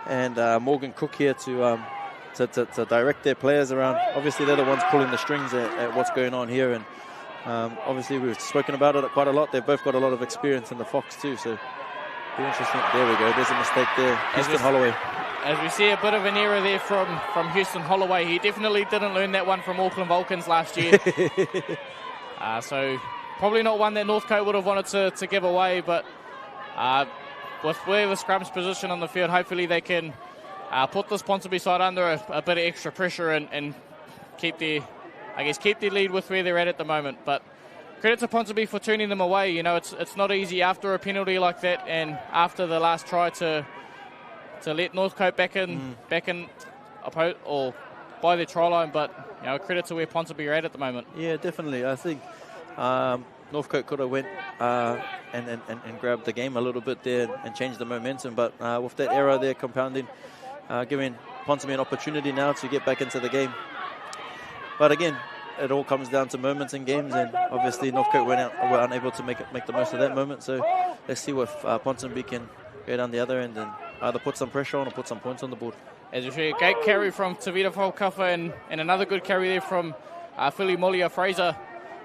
S2: and Morgan Cook here to direct their players around. Obviously, they're the ones pulling the strings at what's going on here, and obviously we've spoken about it quite a lot. They've both got a lot of experience in the Fox too, so be interesting. There we go. There's a mistake there. Houston Holloway.
S1: As we see a bit of an error there from Houston Holloway. He definitely didn't learn that one from Auckland Vulcans last year. So probably not one that Northcote would have wanted to give away, but with where the scrum's position on the field, hopefully they can put this Ponsonby side under a bit of extra pressure and keep their lead with where they're at the moment. But credit to Ponsonby for turning them away. You know, it's not easy after a penalty like that and after the last try to let Northcote back in or by their try line. But you know, credit to where Ponsonby are at the moment.
S2: Yeah, definitely. I think Northcote could have went and grabbed the game a little bit there and changed the momentum, but with that error there compounding, giving Ponsonby an opportunity now to get back into the game. But again, it all comes down to moments in games, and obviously Northcote were unable to make the most of that moment. So let's see if Ponsonby can go down the other end and either put some pressure on or put some points on the board.
S1: As you see, a great carry from Tavita Folkafa and another good carry there from Philly Molia Fraser.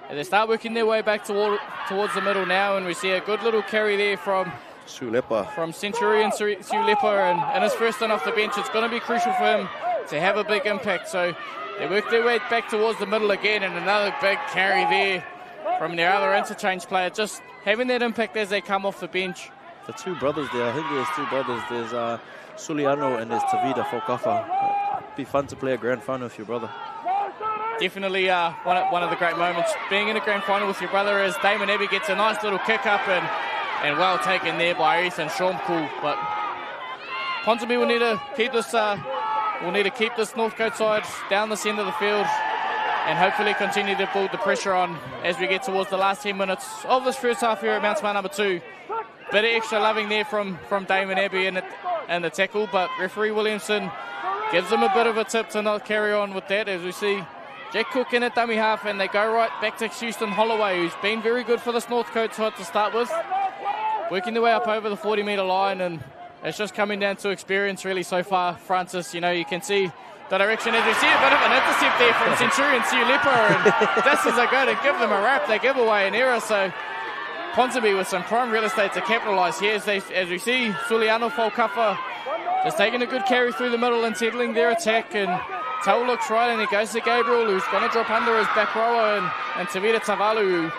S1: And they start working their way back towards the middle now, and we see a good little carry there from Centurion Sulepa, and his first one off the bench. It's going to be crucial for him to have a big impact. So they work their way back towards the middle again, and another big carry there from their other interchange player, just having that impact as they come off the bench.
S2: The two brothers there, I think there's two brothers. There's Suliano and there's Tavita Folkafa. It'd be fun to play a grand final with your brother.
S1: Definitely one of the great moments, being in a grand final with your brother, as Damon Abbey gets a nice little kick up and well taken there by Ethan Shormcool. But Ponsonby will need to keep this Northcote side down the centre of the field and hopefully continue to build the pressure on as we get towards the last 10 minutes of this first half here at Mount Smart number 2. Bit of extra loving there from Damon Abbey and the tackle, but referee Williamson gives them a bit of a tip to not carry on with that, as we see Jack Cook in at dummy half, and they go right back to Houston Holloway, who's been very good for this Northcote side to start with, working their way up over the 40-metre line, and it's just coming down to experience really so far. Francis, you know, you can see the direction as we see a bit of an intercept there from Centurion Sulepa, and just as they go to give them a wrap, they give away an error. So Ponsonby with some prime real estate to capitalise here as we see Suliano Folkafa just taking a good carry through the middle and settling their attack, and Tau looks right and he goes to Gabriel, who's going to drop under his back rower, and Tavita Tavalu, who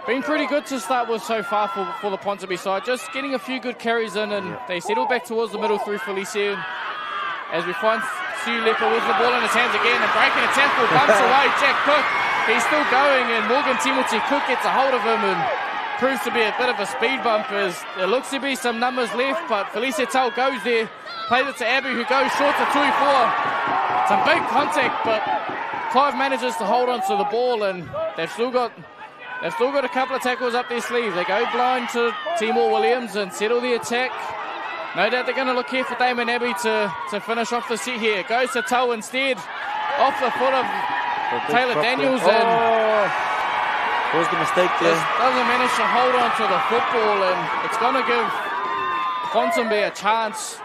S1: been pretty good to start with so far for the Ponsonby side, just getting a few good carries in, and they settle back towards the middle through Felicia as we find Sulepa with the ball in his hands again and breaking a tackle, bumps away Jack Cook, he's still going, and Morgan Timothy Cook gets a hold of him and proves to be a bit of a speed bump, as there looks to be some numbers left, but Felicia Tau goes there, plays it to Abbey, who goes short to Tui Four. Some big contact, but Clive manages to hold on to the ball, and they've still got a couple of tackles up their sleeve. They go blind to Timor Williams and settle the attack. No doubt they're going to look here for Damon Abbey to finish off the set here. Goes to Tau instead, off the foot of Taylor Daniels, and
S2: was the mistake there?
S1: Doesn't manage to hold on to the football, and it's going to give Ponsonby a chance.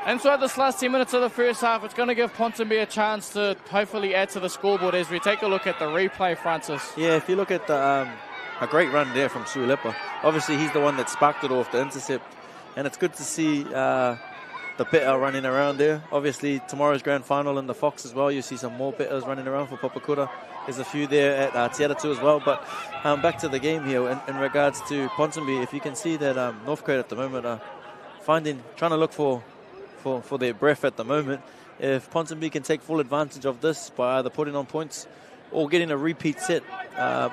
S1: Inside this last 10 minutes of the first half, it's going to give Ponsonby a chance to hopefully add to the scoreboard as we take a look at the replay, Francis.
S2: Yeah, if you look at a great run there from Sulepa. Obviously, he's the one that sparked it off the intercept, and it's good to see the Peta running around there. Obviously, tomorrow's grand final in the Fox as well. You see some more Petas running around for Papakura. There's a few there at Te Atatu as well. But back to the game here in regards to Ponsonby. If you can see that Northcote at the moment are trying to look for their breath at the moment. If Ponsonby can take full advantage of this by either putting on points or getting a repeat set,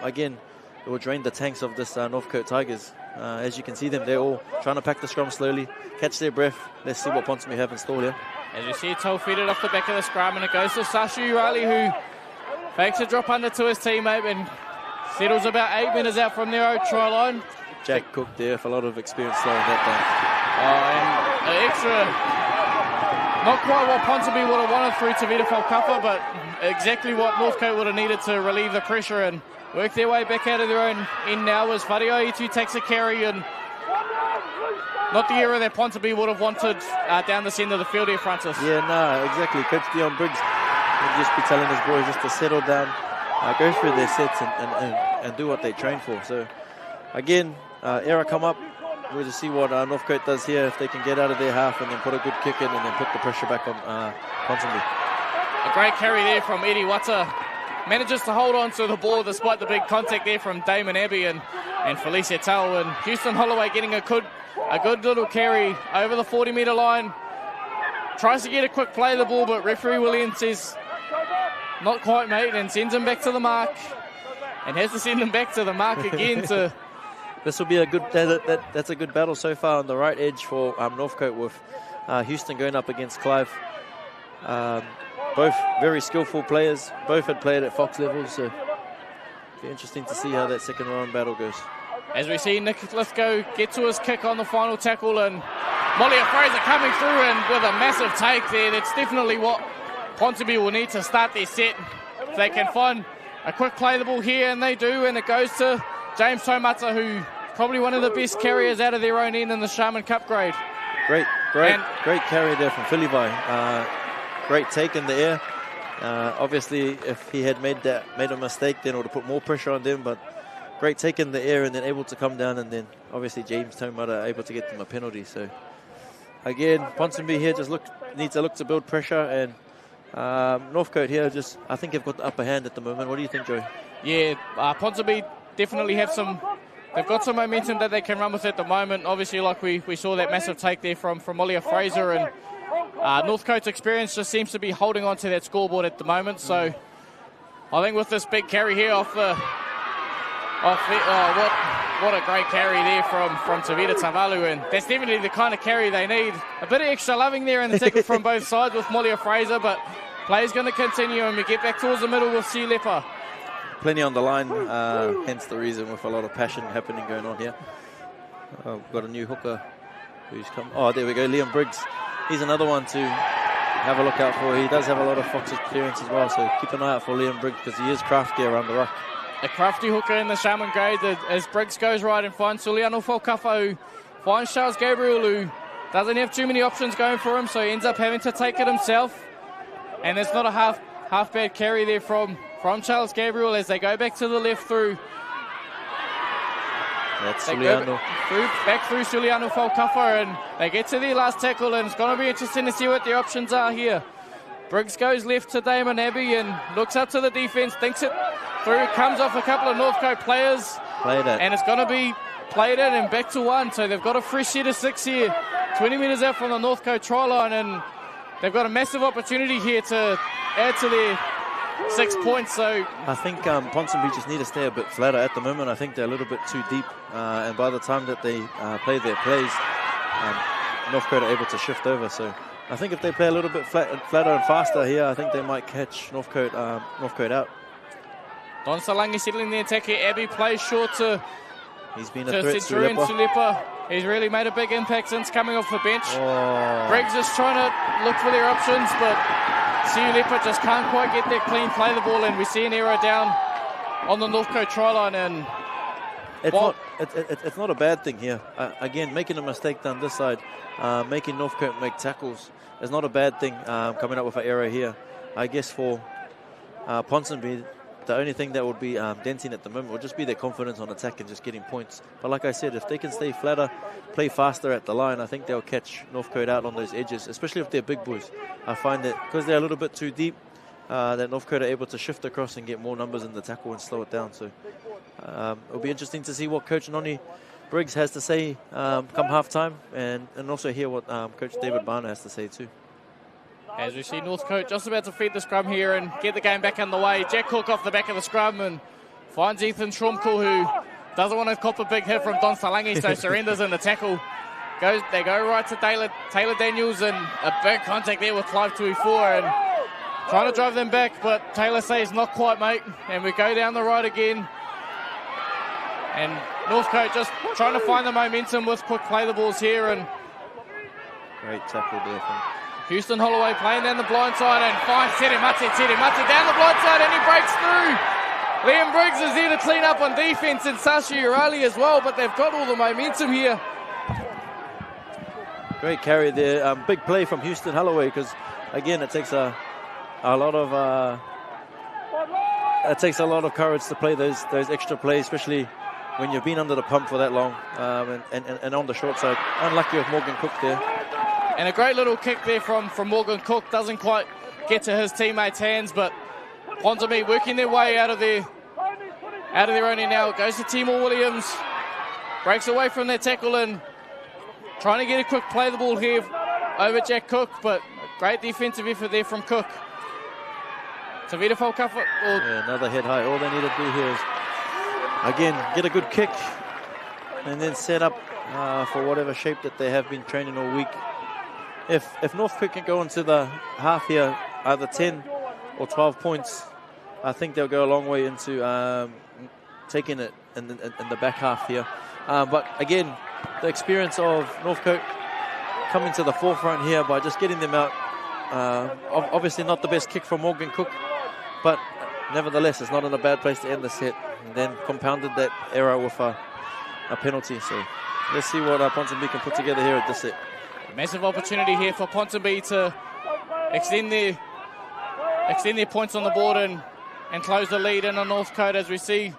S2: again, it will drain the tanks of this Northcote Tigers. As you can see them, they're all trying to pack the scrum slowly, catch their breath. Let's see what Ponsonby have in store here.
S1: As you see, Toe feed it off the back of the scrum, and it goes to Sashi Riley, who fakes a drop under to his teammate and Settles about 8 metres out from their own try line.
S2: Jack Cook there with a lot of experience slowing that
S1: And an extra, not quite what Ponsonby would have wanted through Tavita Falkaffa, but exactly what Northcote would have needed to relieve the pressure and work their way back out of their own end now as Whareaitu takes a carry, and not the era that Ponsonby would have wanted down the centre of the field here, Francis.
S2: Yeah, no, exactly. Coach Dion Briggs will just be telling his boys just to settle down, go through their sets and do what they train for. So, again, error come up. We'll just see what Northcote does here, if they can get out of their half and then put a good kick in and then put the pressure back on Ponsonby.
S1: A great carry there from Eddie Wata. Manages to hold on to the ball despite the big contact there from Damon Abbey and Felicia Tau. And Houston Holloway getting a good little carry over the 40-metre line. Tries to get a quick play of the ball, but referee Williams says, not quite, mate, and sends him back to the mark. And has to send him back to the mark again to...
S2: This will be a good. That's a good battle so far on the right edge for Northcote, with Houston going up against Clive. Both very skillful players. Both had played at Fox level, so it'll be interesting to see how that second round battle goes.
S1: As we see Nick Lithgow get to his kick on the final tackle, and Molly Fraser coming through and with a massive take there. That's definitely what Ponsonby will need to start their set. If they can find a quick play the ball here, and they do, and it goes to James Taumata, who probably one of the best carriers out of their own end in the Sharman Cup grade.
S2: Great carry there from Filibai. Great take in the air. Obviously, if he had made a mistake, then it would have put more pressure on them, but great take in the air and then able to come down, and then obviously James Taumata able to get them a penalty. So again, Ponsonby here just needs to build pressure, and Northcote here I think have got the upper hand at the moment. What do you think, Joey? Yeah,
S1: Ponsonby definitely they've got some momentum that they can run with at the moment. Obviously, like we saw that massive take there from Molly Fraser, and Northcote's experience just seems to be holding on to that scoreboard at the moment. So I think with this big carry here what a great carry there from Tavita Tavalu, and that's definitely the kind of carry they need. A bit of extra loving there in the tackle from both sides with Molly Fraser, but play's going to continue, and we get back towards the middle with Sea Leper.
S2: Plenty on the line, hence the reason with a lot of passion going on here. We've got a new hooker who's come. Oh, there we go, Liam Briggs. He's another one to have a look out for. He does have a lot of Fox experience as well, so keep an eye out for Liam Briggs because he is crafty around the ruck.
S1: A crafty hooker in the Sharman grade as Briggs goes right and finds Suliano Falkaffa, who finds Charles Gabriel, who doesn't have too many options going for him, so he ends up having to take it himself. And it's not a half bad carry there from Charles Gabriel as they go back to the left through.
S2: That's Suliano.
S1: Back through Suliano Falkaffa, and they get to their last tackle, and it's going to be interesting to see what their options are here. Briggs goes left to Damon Abbey and looks up to the defence, thinks it through, comes off a couple of Northcote players.
S2: Played it.
S1: And it's going to be played in and back to one, so they've got a fresh set of 6 here. 20 metres out from the Northcote try line, and they've got a massive opportunity here to add to their 6 points. So
S2: I think Ponsonby just need to stay a bit flatter at the moment. I think they're a little bit too deep, and by the time that they play their plays, Northcote are able to shift over. So I think if they play a little bit flatter and faster here, I think they might catch Northcote out.
S1: Don Salangi settling the attack here. Abbey plays short to
S2: He's been a threat,
S1: Centurion Sulepa. He's really made a big impact since coming off the bench. Briggs is trying to look for their options, but Sulepa just can't quite get that clean play the ball, and we see an error down on the Northcote try line. And
S2: it's not a bad thing here. Again, making a mistake down this side, making Northcote make tackles is not a bad thing. Coming up with an error here, I guess for Ponsonby, the only thing that would be denting at the moment would just be their confidence on attack and just getting points. But like I said, if they can stay flatter, play faster at the line, I think they'll catch Northcote out on those edges, especially if they're big boys. I find that because they're a little bit too deep, that Northcote are able to shift across and get more numbers in the tackle and slow it down. So it'll be interesting to see what Coach Noni Briggs has to say come half-time, and also hear what Coach David Barner has to say too.
S1: As we see Northcote just about to feed the scrum here and get the game back underway. Jack Cook off the back of the scrum and finds Ethan Schrumpkel, who doesn't want to cop a big hit from Don Salangi, so surrenders in the tackle. They go right to Taylor Daniels, and a big contact there with Clive Tuifua, and trying to drive them back, but Taylor says not quite, mate. And we go down the right again. And Northcote just trying to find the momentum with quick play the balls here, and
S2: great tackle there from
S1: Houston Holloway playing down the blind side and finds Tere Mate down the blind side, and he breaks through. Liam Briggs is there to clean up on defence, and Sashi Urali as well, but they've got all the momentum here.
S2: great carry there. Big play from Houston Holloway, because again, it takes a lot of courage to play those extra plays, especially when you've been under the pump for that long, and on the short side. Unlucky with Morgan Cook there.
S1: And a great little kick there from Morgan Cook. Doesn't quite get to his teammates' hands, but Ponsonby working their way out of their own end now. It goes to Timor Williams. Breaks away from their tackle and trying to get a quick play the ball here over Jack Cook, but great defensive effort there from Cook. Tavita Falkafa.
S2: Yeah, another head high. All they need to do here is, again, get a good kick and then set up for whatever shape that they have been training all week. If Northcote can go into the half here, either 10 or 12 points, I think they'll go a long way into taking it in the back half here. But again, the experience of Northcote coming to the forefront here by just getting them out. Obviously not the best kick from Morgan Cook, but nevertheless, it's not in a bad place to end the set. And then compounded that error with a penalty. So let's see what Ponsonby can put together here at this set.
S1: Massive opportunity here for Ponsonby to extend their points on the board and close the lead in on Northcote, as we see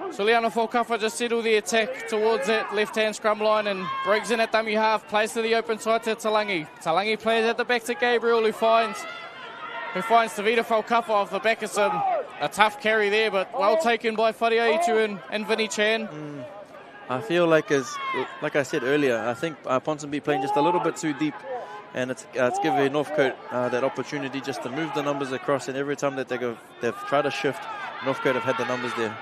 S1: Suliana Falkafa just settle the attack towards that left-hand scrum line, and Briggs in at dummy half, plays to the open side to Talangi. Talangi plays at the back to Gabriel, who finds Tavita Falkafa off the back of a tough carry there, but well taken by Whareaitu and Vinny Chan.
S2: I feel like I said earlier, I think Ponsonby playing just a little bit too deep, and it's giving Northcote that opportunity just to move the numbers across, and every time that they've tried to shift, Northcote have had the numbers there.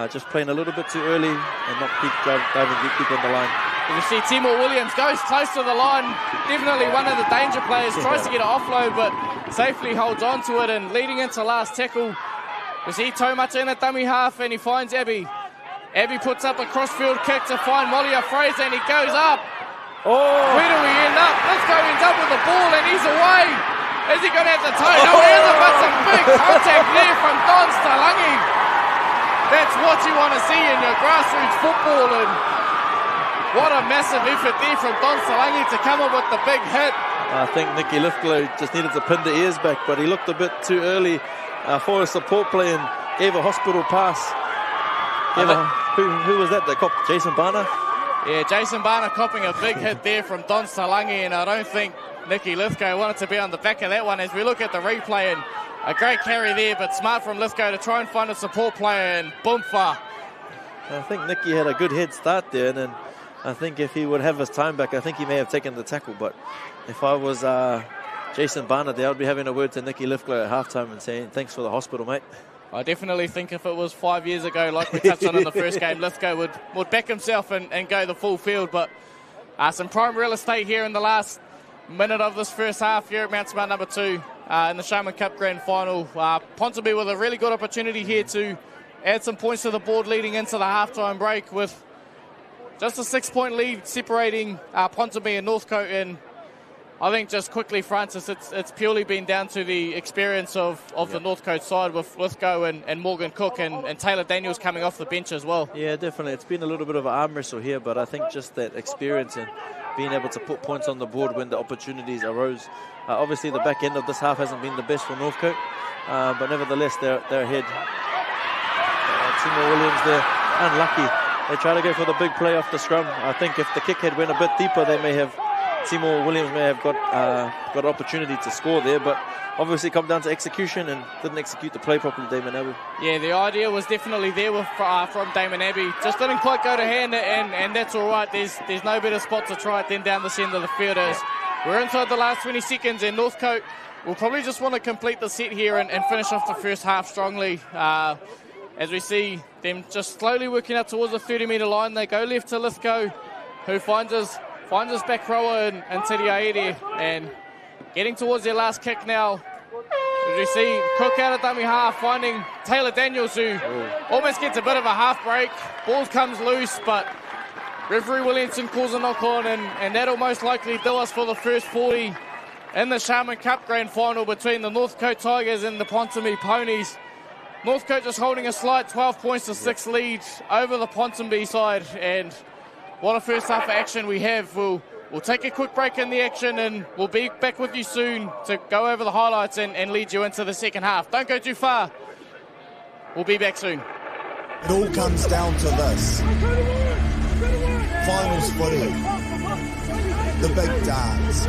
S2: Just playing a little bit too early and not diving deep on the line.
S1: You see Timor Williams goes close to the line, definitely one of the danger players, tries to get an offload but safely holds on to it, and leading into last tackle. We see Taumata in a dummy half, and he finds Abby. Abby puts up a crossfield kick to find Molia Fraser, and he goes up.
S2: Oh!
S1: Where do we end up? Let's go, ends up with the ball, and he's away. Is he going to have the toe? No, he hasn't, but some big contact there from Don Stalangi. That's what you want to see in your grassroots football, and what a massive effort there from Don Stalangi to come up with the big hit.
S2: I think Nicky Lithgow just needed to pin the ears back, but he looked a bit too early for a support play and gave a hospital pass. Who was that? They copped Jason Barner?
S1: Yeah, Jason Barner copping a big hit there from Don Stalangi, and I don't think Nicky Lithgow wanted to be on the back of that one. As we look at the replay, and a great carry there, but smart from Lithgow to try and find a support player, and boom far.
S2: I think Nicky had a good head start there, and I think if he would have his time back, I think he may have taken the tackle. But if I was Jason Barner there, I'd be having a word to Nicky Lithgow at halftime and saying, thanks for the hospital, mate.
S1: I definitely think if it was 5 years ago, like we touched on in the first game, Lithgow would back himself and go the full field. But some prime real estate here in the last minute of this first half here at Mount Smart number 2 in the Sharman Cup Grand Final. Ponsonby with a really good opportunity here to add some points to the board leading into the halftime break, with just a 6-point lead separating Ponsonby and Northcote. And I think just quickly, Francis, it's purely been down to the experience of the Northcote side, with Lithgow and Morgan Cook and Taylor Daniels coming off the bench as well.
S2: Yeah, definitely. It's been a little bit of an arm wrestle here, but I think just that experience and being able to put points on the board when the opportunities arose. Obviously, the back end of this half hasn't been the best for Northcote, but nevertheless, they're ahead. Timor Williams there, unlucky. They try to go for the big play off the scrum. I think if the kick had went a bit deeper, Timor Williams may have got an opportunity to score there, but obviously come down to execution and didn't execute the play properly, Damon Abbey.
S1: Yeah, the idea was definitely there from Damon Abbey. Just didn't quite go to hand, and that's all right. There's no better spot to try it than down the centre of the field. As we're inside the last 20 seconds, and Northcote will probably just want to complete the set here and finish off the first half strongly. As we see them just slowly working up towards the 30-metre line, they go left to Lithgow, who finds his back rower and Tiri Aere, and getting towards their last kick now. As we see Cook out at dummy half, finding Taylor Daniels, who almost gets a bit of a half break. Ball comes loose, but referee Williamson calls a knock on, and that'll most likely do us for the first 40 in the Sharman Cup Grand Final between the Northcote Tigers and the Ponsonby Ponies. Northcote just holding a slight 12 points to 6 lead over the Ponsonby side, and what a first half of action we have. We'll take a quick break in the action, and we'll be back with you soon to go over the highlights and lead you into the second half. Don't go too far. We'll be back soon.
S3: It all comes down to this. Finals footy. The big dance.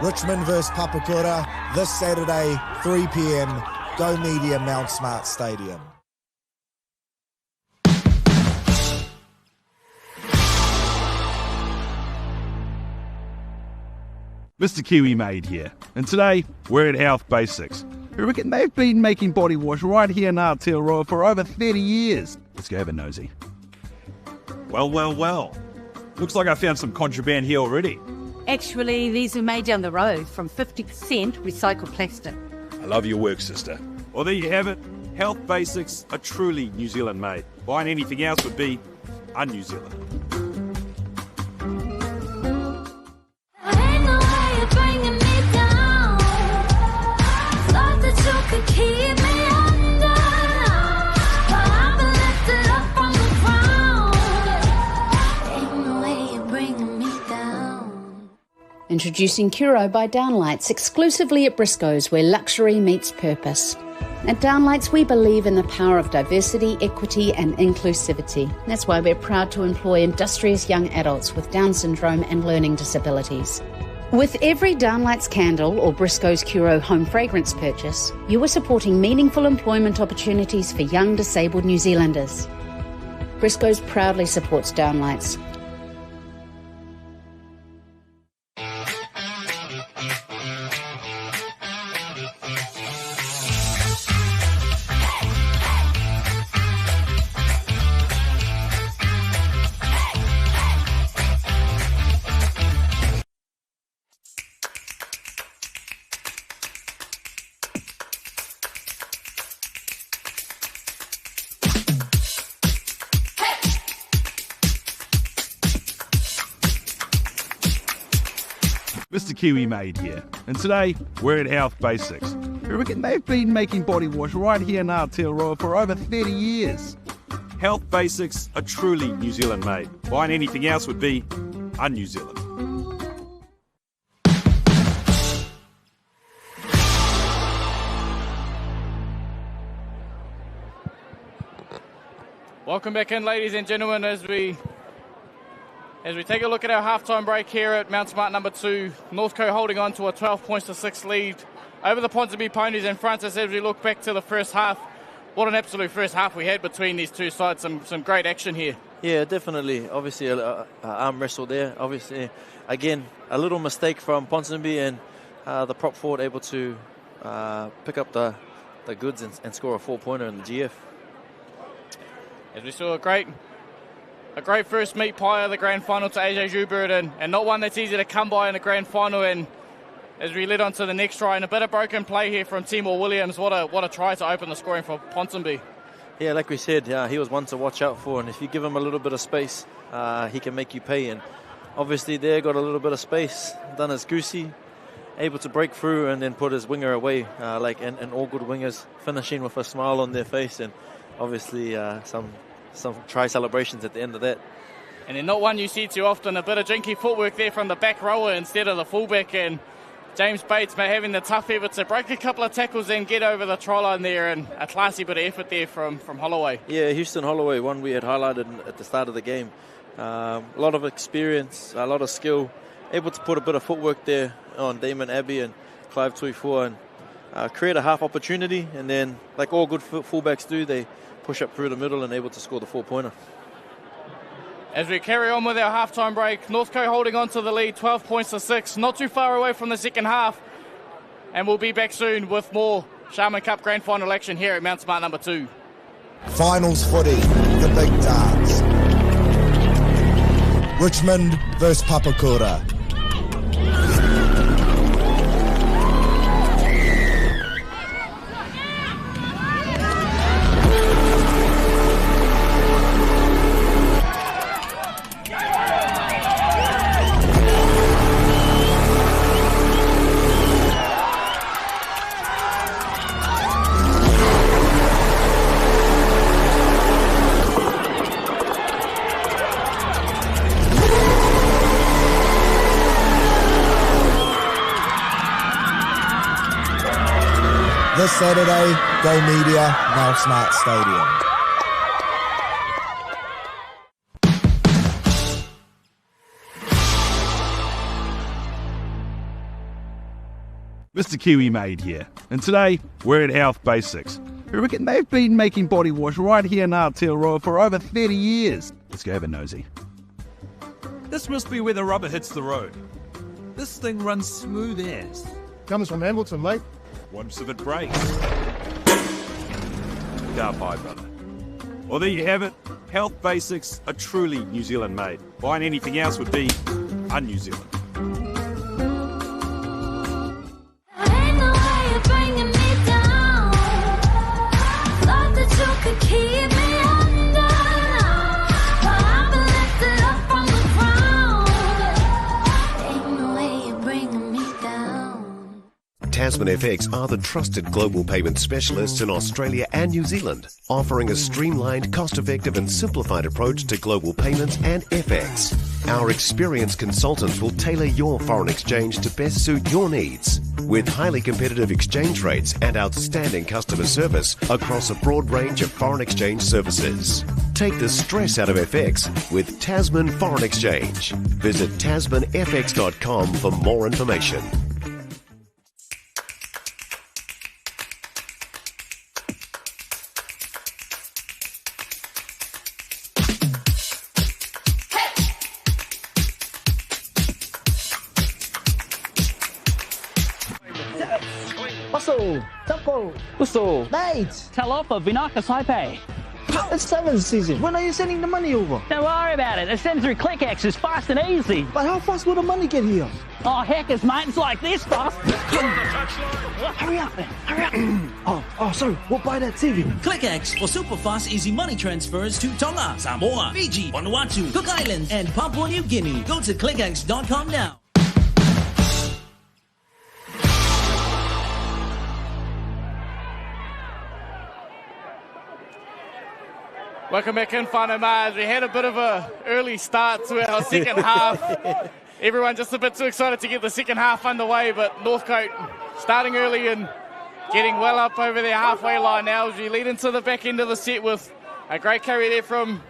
S3: Richmond vs Papakura this Saturday, 3 p.m. Go Media, Mount Smart Stadium.
S4: Mr. Kiwi Made here, and today we're at Health Basics. Who reckon they've been making body wash right here in Aotearoa for over 30 years. Let's go have a nosy.
S5: Well. Looks like I found some contraband here already.
S6: Actually, these are made down the road from 50% recycled plastic.
S5: I love your work, sister. Well, there you have it. Health Basics are truly New Zealand made. Buying anything else would be un-New Zealand.
S7: Introducing Curo by Downlights, exclusively at Briscoe's, where luxury meets purpose. At Downlights, we believe in the power of diversity, equity and inclusivity. That's why we're proud to employ industrious young adults with Down syndrome and learning disabilities. With every Downlights candle or Briscoe's Curo home fragrance purchase, you are supporting meaningful employment opportunities for young disabled New Zealanders. Briscoe's proudly supports Downlights.
S4: Mr. Kiwi Made here, and today we're at Health Basics. Who reckon they've been making body wash right here in Aotearoa for over 30 years.
S5: Health Basics are truly New Zealand made. Buying anything else would be un-New Zealand.
S1: Welcome back in, ladies and gentlemen, as we take a look at our halftime break here at Mount Smart number 2. Northcote holding on to a 12 points to 6 lead over the Ponsonby Ponies. And Francis, as we look back to the first half, what an absolute first half we had between these two sides. Some great action here.
S2: Yeah, definitely. Obviously, an arm wrestle there. Obviously, again, a little mistake from Ponsonby, and the prop forward able to pick up the goods and score a 4-pointer in the GF.
S1: As we saw a great first meet prior to the grand final to AJ Joubert, and not one that's easy to come by in the grand final. And as we led on to the next try, and a bit of broken play here from Timor Williams. What a try to open the scoring for Ponsonby.
S2: Yeah, like we said, he was one to watch out for, and if you give him a little bit of space, he can make you pay. And obviously there got a little bit of space, done his goosey, able to break through and then put his winger away, and all good wingers finishing with a smile on their face, and obviously some try celebrations at the end of that.
S1: And then not one you see too often, a bit of jinky footwork there from the back rower instead of the fullback, and James Bates may having the tough effort to break a couple of tackles and get over the try line there, and a classy bit of effort there from Holloway.
S2: Yeah, Houston Holloway, one we had highlighted at the start of the game. A lot of experience, a lot of skill, able to put a bit of footwork there on Damon Abbey and Clive Tuifua and create a half opportunity, and then, like all good fullbacks do, they push up through the middle and able to score the 4-pointer.
S1: As we carry on with our halftime break, Northcote holding on to the lead, 12 points to 6, not too far away from the second half. And we'll be back soon with more Sharman Cup Grand Final action here at Mount Smart number 2.
S3: Finals footy, the big dance. Richmond versus Papakura. This Saturday, Go Media, Mount Smart Stadium.
S4: Mr. Kiwi Made here, and today we're at Health Basics. They've been making body wash right here in Aotearoa for over 30 years. Let's go have a nosy.
S5: This must be where the rubber hits the road. This thing runs smooth as.
S8: Comes from Hamilton, mate.
S5: Once if it breaks. Car pie, brother. Well, there you have it. Health Basics are truly New Zealand made. Buying anything else would be un-New Zealand.
S9: Tasman FX are the trusted global payment specialists in Australia and New Zealand, offering a streamlined, cost-effective and simplified approach to global payments and FX. Our experienced consultants will tailor your foreign exchange to best suit your needs, with highly competitive exchange rates and outstanding customer service across a broad range of foreign exchange services. Take the stress out of FX with Tasman Foreign Exchange. Visit tasmanfx.com for more information.
S10: Uso. Mate. Tell off of Vinaka Saipai. It's 7th season. When are you sending the money over? Don't worry about it. It sends through ClickX. It's fast and easy. But how fast will the money get here? Oh, heckers, mate. It's like this fast. Hurry up, man. Hurry up. oh, sorry. We'll buy that TV.
S11: ClickX for super fast, easy money transfers to Tonga, Samoa, Fiji, Vanuatu, Cook Islands, and Papua New Guinea. Go to clickx.com now.
S1: Welcome back in, whānau Mars. We had a bit of an early start to our second half. Everyone just a bit too excited to get the second half underway, but Northcote starting early and getting well up over their halfway line now as we lead into the back end of the set with a great carry there from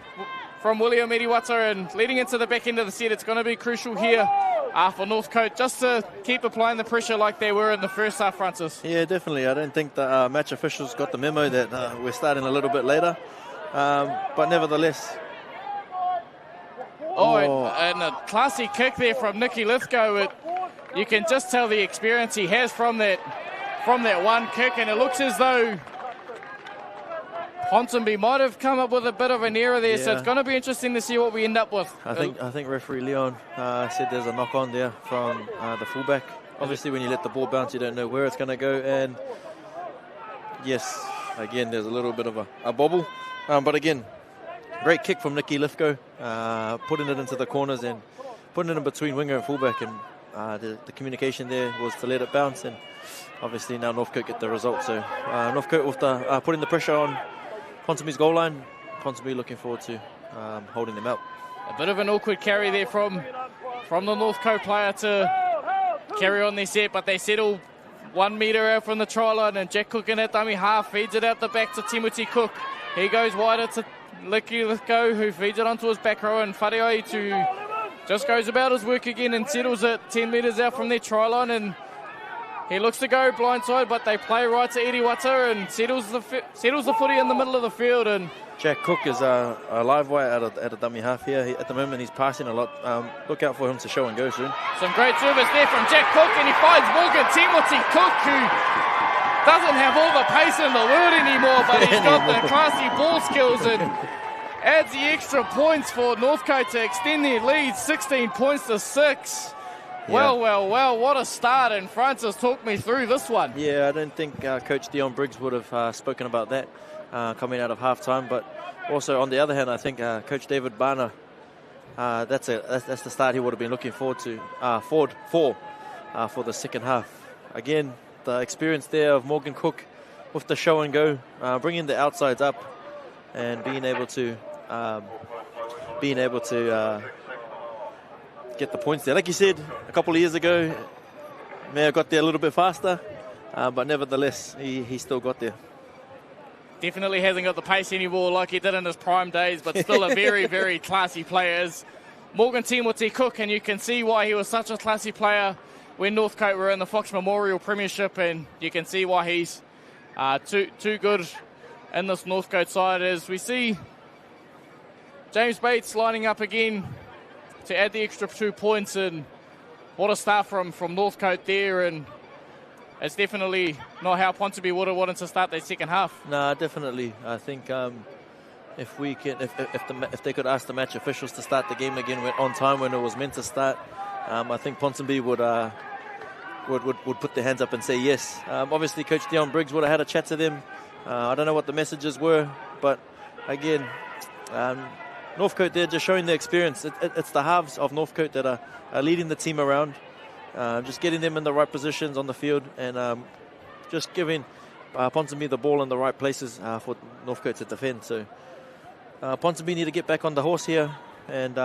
S1: William Ediwata, and leading into the back end of the set. It's going to be crucial here for Northcote just to keep applying the pressure like they were in the first half, Francis.
S2: Yeah, definitely. I don't think the match officials got the memo that we're starting a little bit later. But nevertheless.
S1: And a classy kick there from Nicky Lithgow. You can just tell the experience he has from that one kick, and it looks as though Ponsonby might have come up with a bit of an error there, so it's going to be interesting to see what we end up with.
S2: I think referee Leon said there's a knock on there from the fullback. Obviously, when you let the ball bounce, you don't know where it's going to go, and yes, again, there's a little bit of a bobble. But again, great kick from Nicky Lithgow, putting it into the corners and putting it in between winger and fullback, and the communication there was to let it bounce, and obviously now Northcote get the result. So Northcote with the putting the pressure on Ponsonby's goal line. Ponsonby looking forward to holding them out.
S1: A bit of an awkward carry there from the Northcote player to carry on their set, but they settle 1 metre out from the try line, and Jack Cook in that dummy half feeds it out the back to Timothy Cook. He goes wider to Lithgow, who feeds it onto his back row, and Whareai to just goes about his work again and settles it 10 metres out from their try line, and he looks to go blindside, but they play right to Iriwata and settles the footy in the middle of the field. And
S2: Jack Cook is a live wire at a dummy half here. At the moment, he's passing a lot. Look out for him to show and go soon.
S1: Some great service there from Jack Cook, and he finds Morgan Timothy Cook, who doesn't have all the pace in the world anymore, but he's got the classy ball skills and adds the extra points for Northcote to extend their lead, 16 points to 6.
S2: Yeah.
S1: Well, what a start, and Francis talked me through this one.
S2: Yeah, I don't think Coach Dion Briggs would have spoken about that coming out of half-time, but also on the other hand, I think Coach David Barner, that's the start he would have been looking forward to, for the second half. Again, the experience there of Morgan Cook with the show and go, bringing the outsides up and being able to get the points there. Like you said, a couple of years ago, may have got there a little bit faster, but nevertheless, he still got there.
S1: Definitely hasn't got the pace anymore like he did in his prime days, but still a very, very classy player is Morgan Timothy Cook, and you can see why he was such a classy player when Northcote were in the Fox Memorial Premiership, and you can see why he's too good in this Northcote side. As we see James Bates lining up again to add the extra 2 points, and what a start from Northcote there, and it's definitely not how Ponsonby would have wanted to start their second half.
S2: No, definitely. I think if they could ask the match officials to start the game again on time when it was meant to start, I think Ponsonby would put their hands up and say yes. Obviously, Coach Dion Briggs would have had a chat to them. I don't know what the messages were, but again, Northcote, they're just showing their experience. It's the halves of Northcote that are leading the team around, just getting them in the right positions on the field, and just giving Ponsonby the ball in the right places for Northcote to defend. So Ponsonby need to get back on the horse here and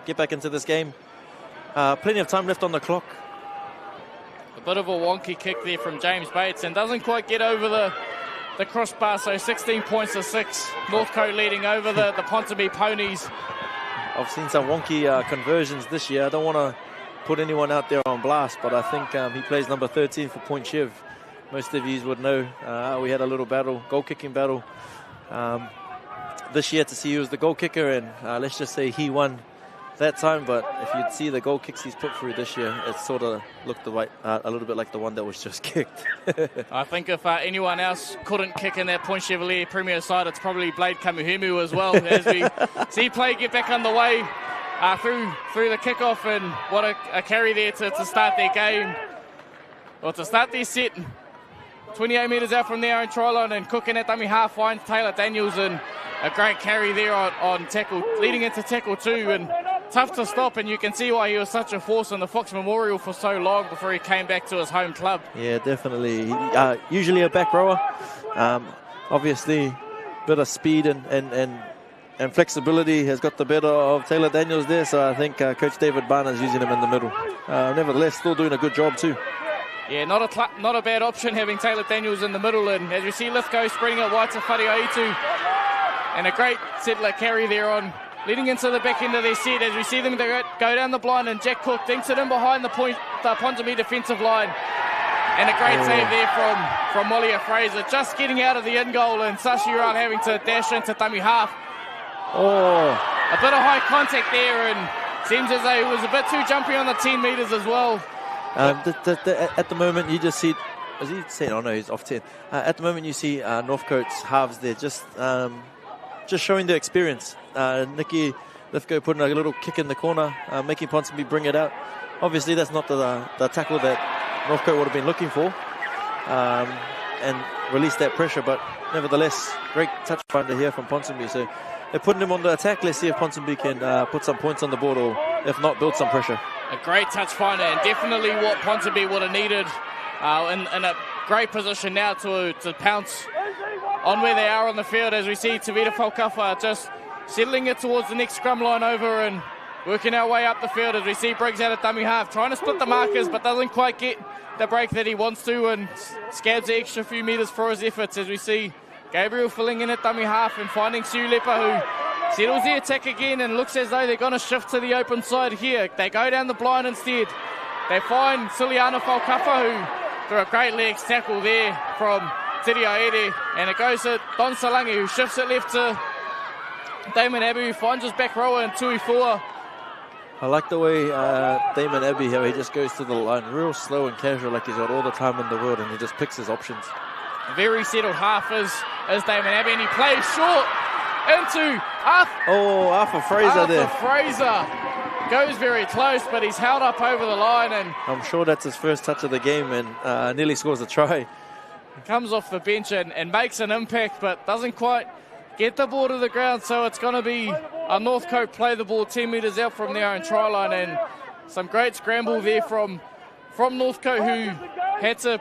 S2: get back into this game. Plenty of time left on the clock.
S1: A bit of a wonky kick there from James Bates, and doesn't quite get over the crossbar, so 16 points to 6. Northcote leading over the Ponsonby Ponies.
S2: I've seen some wonky conversions this year. I don't want to put anyone out there on blast, but I think he plays number 13 for Point Chev. Most of you would know we had a little battle, goal-kicking battle this year to see who was the goal kicker, and let's just say he won that time, but if you'd see the goal kicks he's put through this year, it sort of looked a little bit like the one that was just kicked.
S1: I think if anyone else couldn't kick in that Point Chevalier Premier side, it's probably Blade Kamuhemu as well, as we see play get back underway through the kickoff, and what a carry there to start their game, or to start their set. 28 metres out from their own try line, and Cook in that dummy half finds Taylor Daniels, and a great carry there on tackle, leading into tackle 2, and tough to stop, and you can see why he was such a force in the Fox Memorial for so long before he came back to his home club.
S2: Yeah, definitely. Usually a back rower. Obviously, a bit of speed and flexibility has got the better of Taylor Daniels there, so I think Coach David Barner is using him in the middle. Nevertheless, still doing a good job too.
S1: Yeah, not a bad option having Taylor Daniels in the middle, and as we see Lithgow sprinting it wide to Whareai, and a great settler carry there on leading into the back end of their set, as we see them go down the blind, and Jack Cook dinks it in behind the Ponsonby defensive line, and a great save there from Molia Fraser, just getting out of the in goal, and Sashi Rao having to dash into dummy half. A bit of high contact there, and seems as though he was a bit too jumpy on the 10 metres as well.
S2: At the moment, you just see, is he saying? Oh no, he's off 10. At the moment, you see Northcote's halves there, just showing their experience. Nicky Lithgow putting a little kick in the corner, making Ponsonby bring it out. Obviously, that's not the tackle that Northcote would have been looking for, and release that pressure. But nevertheless, great touch finder here from Ponsonby. So they're putting him on the attack. Let's see if Ponsonby can put some points on the board, or if not, build some pressure.
S1: A great touch finder, and definitely what Ponsonby would have needed in a great position now to pounce on where they are on the field, as we see Tevita Falkafa just settling it towards the next scrum line over and working our way up the field, as we see Briggs out at dummy half, trying to split the markers but doesn't quite get the break that he wants to, and scabs the extra few metres for his efforts, as we see Gabriel filling in at dummy half and finding Sue Lepper, who settles the attack again and looks as though they're going to shift to the open side here. They go down the blind instead. They find Suliana Falkafa, who threw a great legs tackle there from Tiri Aere, and it goes to Don Salangi, who shifts it left to Damon Abbey, who finds his back rower in Tui Fua.
S2: I like the way Damon Abbey, how he just goes to the line real slow and casual, like he's got all the time in the world, and he just picks his options.
S1: Very settled half is Damon Abbey, and he plays short into
S2: Arthur Fraser there.
S1: Arthur Fraser goes very close, but he's held up over the line, and
S2: I'm sure that's his first touch of the game, and nearly scores a try.
S1: Comes off the bench and makes an impact, but doesn't quite get the ball to the ground, so it's going to be a Northcote play the ball 10 metres out from their own try line, and some great scramble there from Northcote, who had to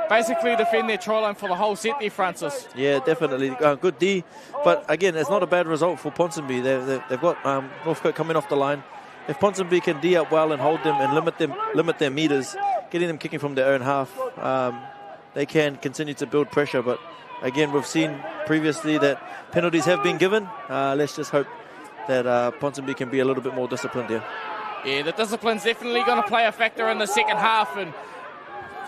S1: basically defend their try line for the whole set there, Francis.
S2: Yeah, definitely. Good D. But again, it's not a bad result for Ponsonby. They've got Northcote coming off the line. If Ponsonby can D up well and hold them and limit their meters, getting them kicking from their own half, they can continue to build pressure. But again, we've seen previously that penalties have been given. Let's just hope that Ponsonby can be a little bit more disciplined here.
S1: Yeah, the discipline's definitely going to play a factor in the second half, and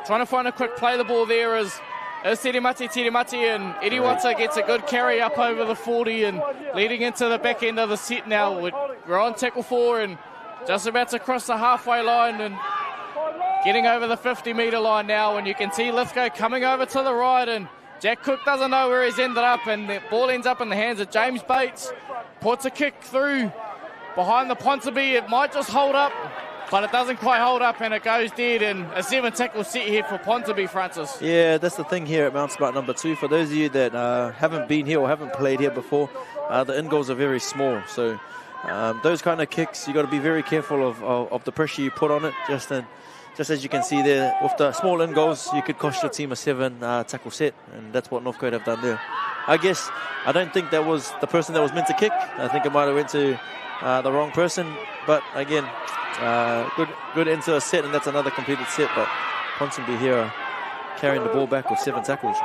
S1: trying to find a quick play the ball there is Tirimati, and Iriwata gets a good carry up over the 40 and leading into the back end of the set now. We're on tackle 4 and just about to cross the halfway line and getting over the 50-metre line now, and you can see Lithgow coming over to the right, and Jack Cook doesn't know where he's ended up, and the ball ends up in the hands of James Bates. Puts a kick through behind the Ponsonby. It might just hold up, but it doesn't quite hold up, and it goes dead, and a 7-tackle set here for Ponsonby, Francis.
S2: Yeah, that's the thing here at Mount Smart number 2. For those of you that haven't been here or haven't played here before, the in goals are very small. So those kind of kicks, you got to be very careful of the pressure you put on it. Just as you can see there, with the small in goals, you could cost your team a 7-tackle set, and that's what Northcote have done there. I don't think that was the person that was meant to kick. I think it might have went to the wrong person. But again, good into a set, and that's another completed set. But Ponsonby here carrying the ball back with 7 tackles.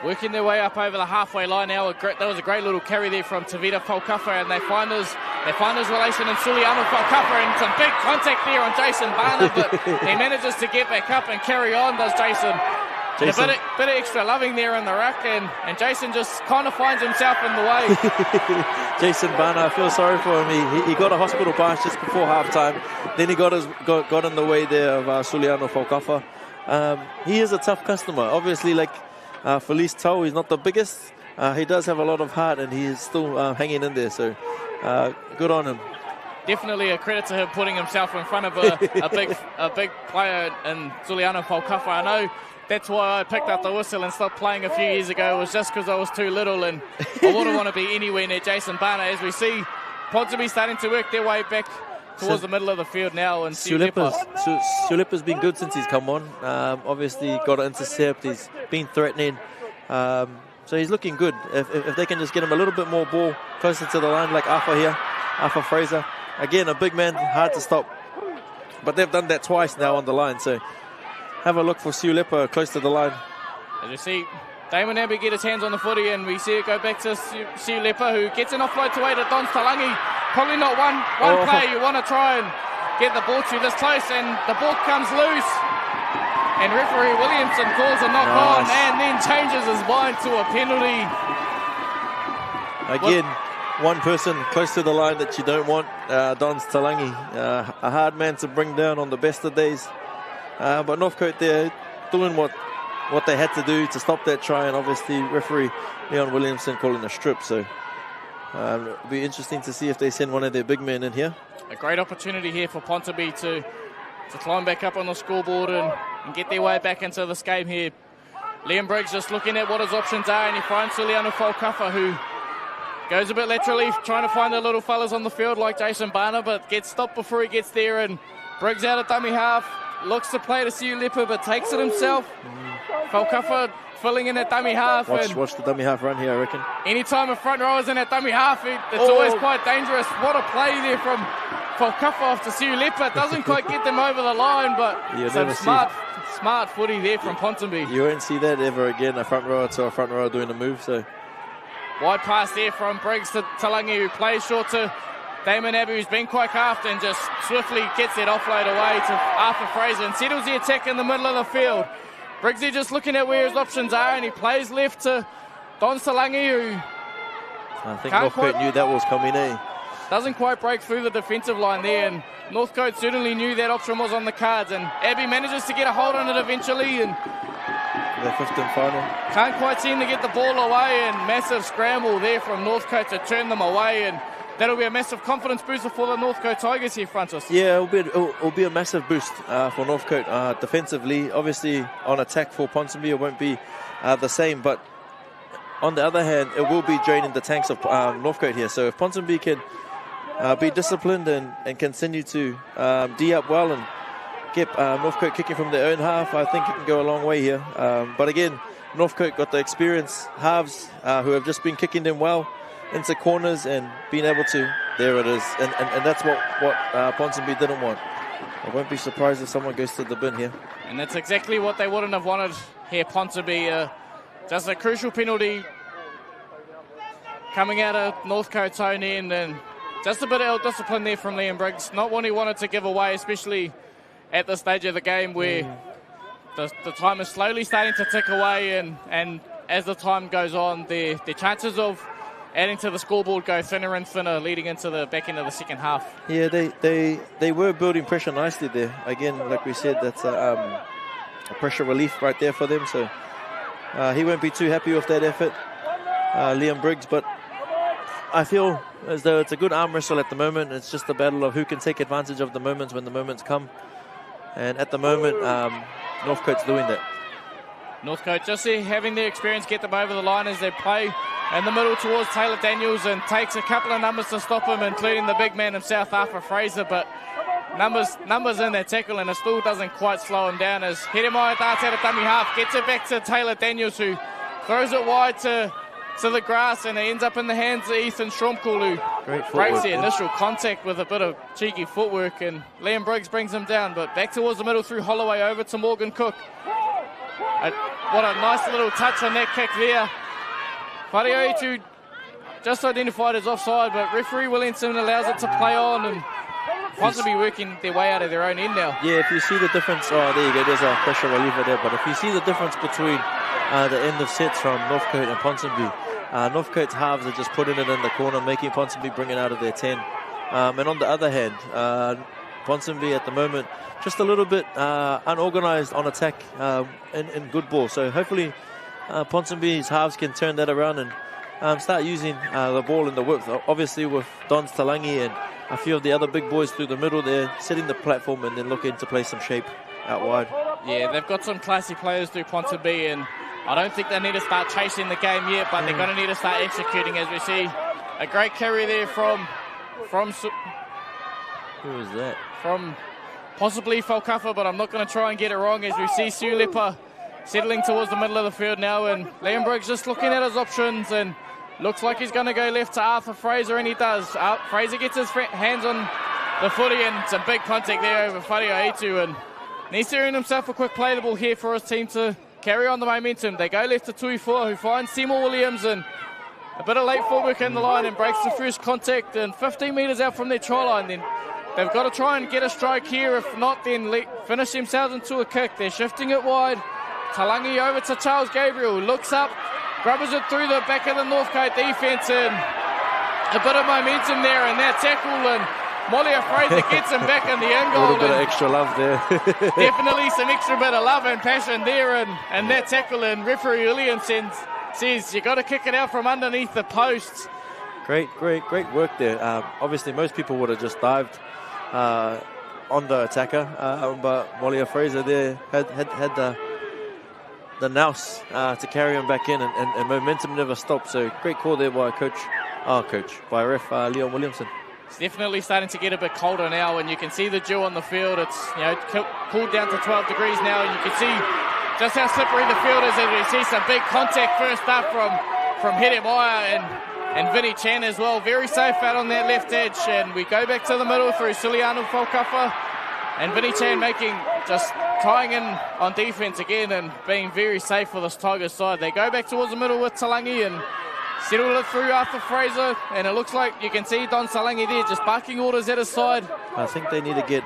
S1: Working their way up over the halfway line now. That was a great little carry there from Tevita Falkafa, and they find his relation in Suliano Falkafa, and some big contact there on Jason Barner, but he manages to get back up and carry on, does Jason. And a bit of extra loving there in the ruck, and Jason just kind of finds himself in the way.
S2: Jason Barner, I feel sorry for him. He got a hospital pass just before halftime. Then he got in the way there of Suliano Falkafa. He is a tough customer. Obviously, like Felice Tau, he's not the biggest. He does have a lot of heart, and he is still hanging in there. So good on him.
S1: Definitely a credit to him putting himself in front of a big player in Suliano Falkafa. I know that's why I picked up the whistle and stopped playing a few years ago. It was just because I was too little, and I wouldn't want to be anywhere near Jason Barner. As we see Ponsonby starting to work their way back towards the middle of the field now. And
S2: Sulepa's been good since he's come on. Obviously got an intercept. He's been threatening. So he's looking good. If they can just get him a little bit more ball closer to the line, like Arthur Fraser. Again, a big man, hard to stop. But they've done that twice now on the line. So have a look for Sue Lepper close to the line.
S1: As you see Damon Abbey get his hands on the footy, and we see it go back to Sue Lepper, who gets an offload to way to Don Talangi. Probably not one player you want to try and get the ball to this close, and the ball comes loose. And referee Williamson calls a knock on, and then changes his mind to a penalty.
S2: Again, one person close to the line that you don't want, Don Talangi. A hard man to bring down on the best of days. But Northcote there doing what they had to do to stop that try, and obviously referee Leon Williamson calling a strip. So it'll be interesting to see if they send one of their big men in here.
S1: A great opportunity here for Ponsonby to climb back up on the scoreboard and get their way back into this game here. Liam Briggs just looking at what his options are, and he finds Suliano Falkafa, who goes a bit laterally, trying to find the little fellas on the field like Jason Barner, but gets stopped before he gets there, and Briggs out of dummy half. Looks to play to Siu Lepa, but takes it himself. Falkafa filling in at dummy half.
S2: Watch the dummy half run here, I reckon.
S1: Anytime a front row is in at dummy half, it's always quite dangerous. What a play there from Falkafa off to Siu Lepa. Doesn't quite get them over the line, but some smart footy there from Ponsonby.
S2: You won't see that ever again, a front rower to a front rower doing a move. So
S1: wide pass there from Briggs to Talangi, who plays short to Damon Abbey, who's been quite after, and just swiftly gets that offload away to Arthur Fraser and settles the attack in the middle of the field. Briggsy just looking at where his options are, and he plays left to Don Talangi, who
S2: I think Northcote knew that was coming,
S1: doesn't quite break through the defensive line there, and Northcote certainly knew that option was on the cards, and Abbey manages to get a hold on it eventually, and
S2: the fifth and final.
S1: Can't quite seem to get the ball away, and massive scramble there from Northcote to turn them away, and that'll be a massive confidence booster for the Northcote Tigers here, Francis.
S2: Yeah, it'll be a massive boost for Northcote defensively. Obviously, on attack for Ponsonby, it won't be the same, but on the other hand, it will be draining the tanks of Northcote here. So if Ponsonby can be disciplined and continue to D up well and get Northcote kicking from their own half, I think it can go a long way here. But again, Northcote got the experienced halves who have just been kicking them well into corners and being able to, there it is, and that's what Ponsonby didn't want. I won't be surprised if someone goes to the bin here.
S1: And that's exactly what they wouldn't have wanted here, Ponsonby. Just a crucial penalty coming out of Northcote's own end, and just a bit of discipline there from Liam Briggs. Not one he wanted to give away, especially at this stage of the game where the time is slowly starting to tick away, and as the time goes on, the chances of adding to the scoreboard go thinner and thinner leading into the back end of the second half.
S2: Yeah, they were building pressure nicely there. Again, like we said, that's a pressure relief right there for them. So he won't be too happy with that effort, Liam Briggs. But I feel as though it's a good arm wrestle at the moment. It's just a battle of who can take advantage of the moments when the moments come. And at the moment, Northcote's doing that.
S1: Northcote just having their experience get them over the line as they play in the middle towards Taylor Daniels, and takes a couple of numbers to stop him, including the big man himself, Arthur Fraser, but numbers in that tackle, and it still doesn't quite slow him down as Hedemai darts out of dummy half, gets it back to Taylor Daniels, who throws it wide to the grass, and it ends up in the hands of Ethan Stromkul, who breaks the initial contact with a bit of cheeky footwork, and Liam Briggs brings him down, but back towards the middle through Holloway over to Morgan Cook. What a nice little touch on that kick there. Whareoitu just identified as offside, but referee Williamson allows it to play on, and Ponsonby working their way out of their own end now.
S2: Yeah, if you see the difference, there you go, there's a pressure reliever there, but if you see the difference between the end of sets from Northcote and Ponsonby, Northcote's halves are just putting it in the corner, making Ponsonby bring it out of their 10. And on the other hand, Ponsonby at the moment just a little bit unorganised on attack in good ball. So hopefully Ponsonby's halves can turn that around and start using the ball in the work. Obviously with Don Talangi and a few of the other big boys through the middle there, setting the platform and then looking to play some shape out wide.
S1: Yeah, they've got some classy players through Ponsonby, and I don't think they need to start chasing the game yet, but they're going to need to start executing, as we see a great carry there from
S2: who is that?
S1: From possibly Falkafa, but I'm not going to try and get it wrong, as we see Siu Lepa settling towards the middle of the field now, and Liam Briggs just looking at his options, and looks like he's going to go left to Arthur Fraser, and he does. Fraser gets his hands on the footy, and some big contact there over Whareoitu, and needs to earn himself a quick play the ball here for his team to carry on the momentum. They go left to Tuifua, who finds Seymour Williams, and a bit of late footwork in the line, and breaks the first contact, and 15 metres out from their try line. Then they've got to try and get a strike here. If not, then finish themselves into a kick. They're shifting it wide. Talangi over to Charles Gabriel, looks up, grabs it through the back of the Northcote defence, and a bit of momentum there in that tackle, and Molia Fraser gets him back in the end goal.
S2: A little bit of extra love there.
S1: Definitely some extra bit of love and passion there, and that tackle, and referee Williamson says you got to kick it out from underneath the posts.
S2: Great work there. Obviously most people would have just dived on the attacker, but Molia Fraser there had the nous to carry him back in, and momentum never stopped. So great call there by by ref Leon Williamson.
S1: It's definitely starting to get a bit colder now, and you can see the dew on the field. It's cooled down to 12 degrees now, and you can see just how slippery the field is. And you see some big contact first up from Hedemaya and Vinny Chan as well. Very safe out on that left edge, and we go back to the middle through Sulianu Faukafa, and Vinny Chan tying in on defence again and being very safe for this Tigers side. They go back towards the middle with Talangi and settle it through Arthur Fraser, and it looks like you can see Don Talangi there just barking orders at his side.
S2: I think they need to get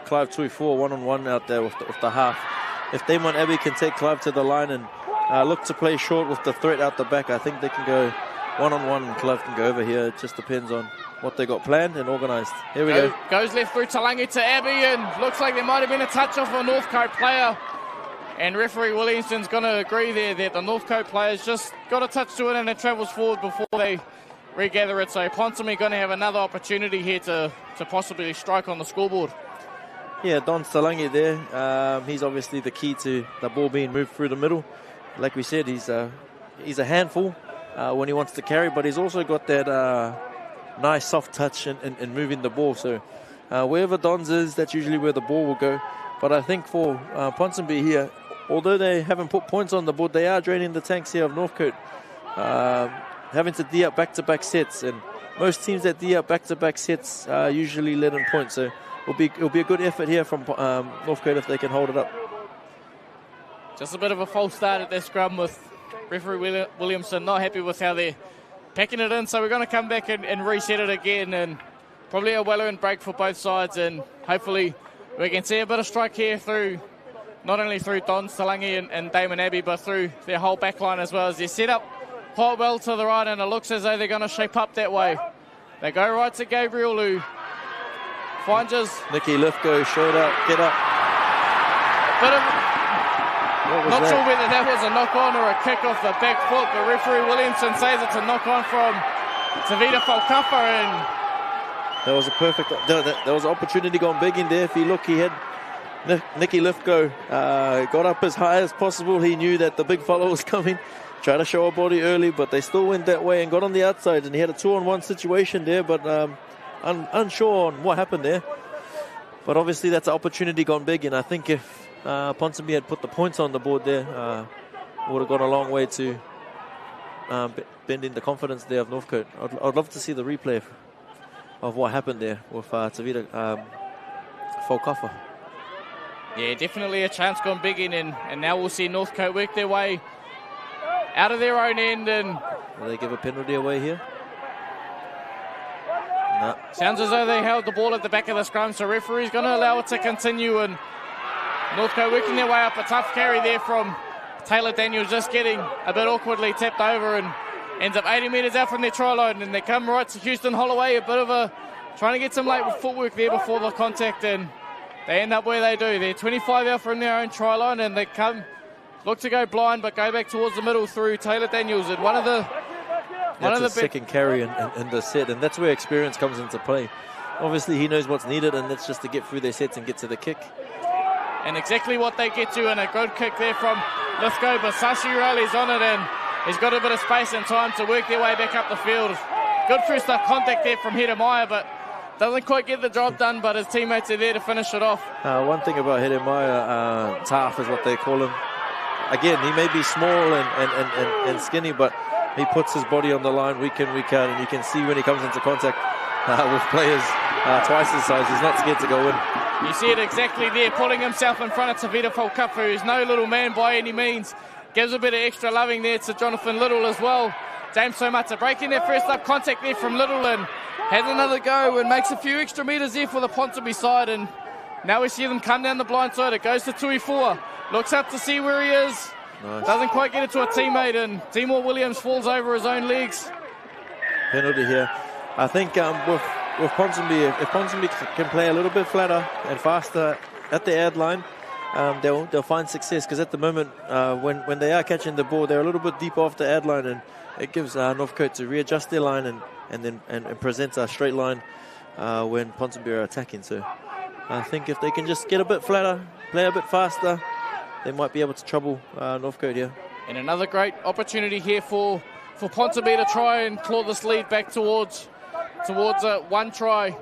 S2: Clive Tuifua one-on-one out there with the half. If Damon Abbey can take Clive to the line and look to play short with the threat out the back, I think they can go one-on-one and Clive can go over here. It just depends on what they got planned and organised. Here we go. Goes
S1: left through Talangi to Abbey, and looks like there might have been a touch off a Northcote player. And referee Williamson's going to agree there that the Northcote players just got a touch to it and it travels forward before they regather it. So Ponsonby going to have another opportunity here to possibly strike on the scoreboard.
S2: Yeah, Don Talangi there. He's obviously the key to the ball being moved through the middle. Like we said, he's a handful when he wants to carry, but he's also got that nice soft touch in moving the ball. So wherever Don's is, that's usually where the ball will go. But I think for Ponsonby here, although they haven't put points on the board, they are draining the tanks here of Northcote, having to D up back-to-back sets. And most teams that D up back-to-back sets usually let in points. So it'll be a good effort here from Northcote if they can hold it up.
S1: Just a bit of a false start at this scrum with referee Williamson not happy with how they're packing it in. So we're going to come back and reset it again, and probably a well-earned break for both sides, and hopefully we can see a bit of strike here through, not only through Don Talangi and Damon Abbey, but through their whole back line as well, as they're set up quite well to the right, and it looks as though they're going to shape up that way. They go right to Gabriel, who finds us.
S2: Nicky Lithgow, showed up, get up.
S1: Not sure whether that was a knock-on or a kick off the back foot, but referee Williamson says it's a knock-on from Tavita Faukafa, and
S2: that was a perfect. There was an opportunity gone big in there. If you look, he had Nicky Lithgow got up as high as possible. He knew that the big fellow was coming. Tried to show a body early, but they still went that way and got on the outside. And he had a 2-on-1 situation there, but unsure on what happened there. But obviously, that's an opportunity gone big. And I think if Ponsonby had put the points on the board there, would have gone a long way to bending the confidence there of Northcote. I'd love to see the replay of what happened there with Tavita Faukafa.
S1: Yeah, definitely a chance gone big in, and now we'll see Northcote work their way out of their own end. And
S2: will they give a penalty away here? No.
S1: Sounds as though they held the ball at the back of the scrum, so referee's going to allow it to continue, and Northcote working their way up. A tough carry there from Taylor Daniels, just getting a bit awkwardly tapped over and ends up 80 metres out from their try line, and they come right to Houston Holloway, a bit of a trying to get some late footwork there before the contact, and they end up where they do. They're 25 out from their own try line, and they look to go blind, but go back towards the middle through Taylor Daniels, and one of the
S2: second carry in the set, and that's where experience comes into play. Obviously, he knows what's needed, and that's just to get through their sets and get to the kick.
S1: And exactly what they get to, and a good kick there from Lithgow, but Sashi rallies on it, and he's got a bit of space and time to work their way back up the field. Good first up contact there from Hedemaya, but doesn't quite get the job done, but his teammates are there to finish it off.
S2: One thing about Hedemaya, Taff is what they call him. Again, he may be small and skinny, but he puts his body on the line week in, week out, and you can see when he comes into contact with players twice his size, he's not scared to go in.
S1: You see it exactly there, pulling himself in front of Tavita Faukafa, who's no little man by any means. Gives a bit of extra loving there to Jonathan Little as well. James Somata breaking their first up contact there from Little, and has another go and makes a few extra metres there for the Ponsonby side, and now we see them come down the blind side. It goes to Tuifua, looks up to see where he is. Nice. Doesn't quite get it to a teammate, and Timor Williams falls over his own legs.
S2: Penalty here. I think with Ponsonby, if Ponsonby can play a little bit flatter and faster at the ad line, they'll find success, because at the moment when they are catching the ball, they're a little bit deep off the ad line, and it gives Northcote to readjust their line and present a straight line when Ponsonby are attacking. So I think if they can just get a bit flatter, play a bit faster, they might be able to trouble Northcote here.
S1: And another great opportunity here for Ponsonby to try and claw this lead back towards towards one try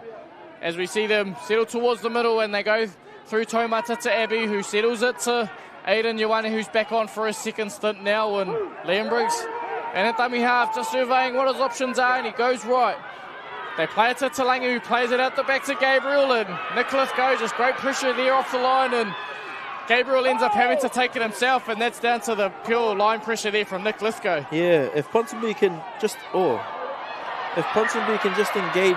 S1: as we see them settle towards the middle, and they go through Taumata to Abbey, who settles it to Aidan Ioane, who's back on for a second stint now, and Liam Briggs. And at dummy half, just surveying what his options are, and he goes right. They play it to Talangi, who plays it out the back to Gabriel, and Nick Lithgow, just great pressure there off the line, and Gabriel ends up having to take it himself, and that's down to the pure line pressure there from Nick Lithgow.
S2: Yeah, if Ponsonby can just, engage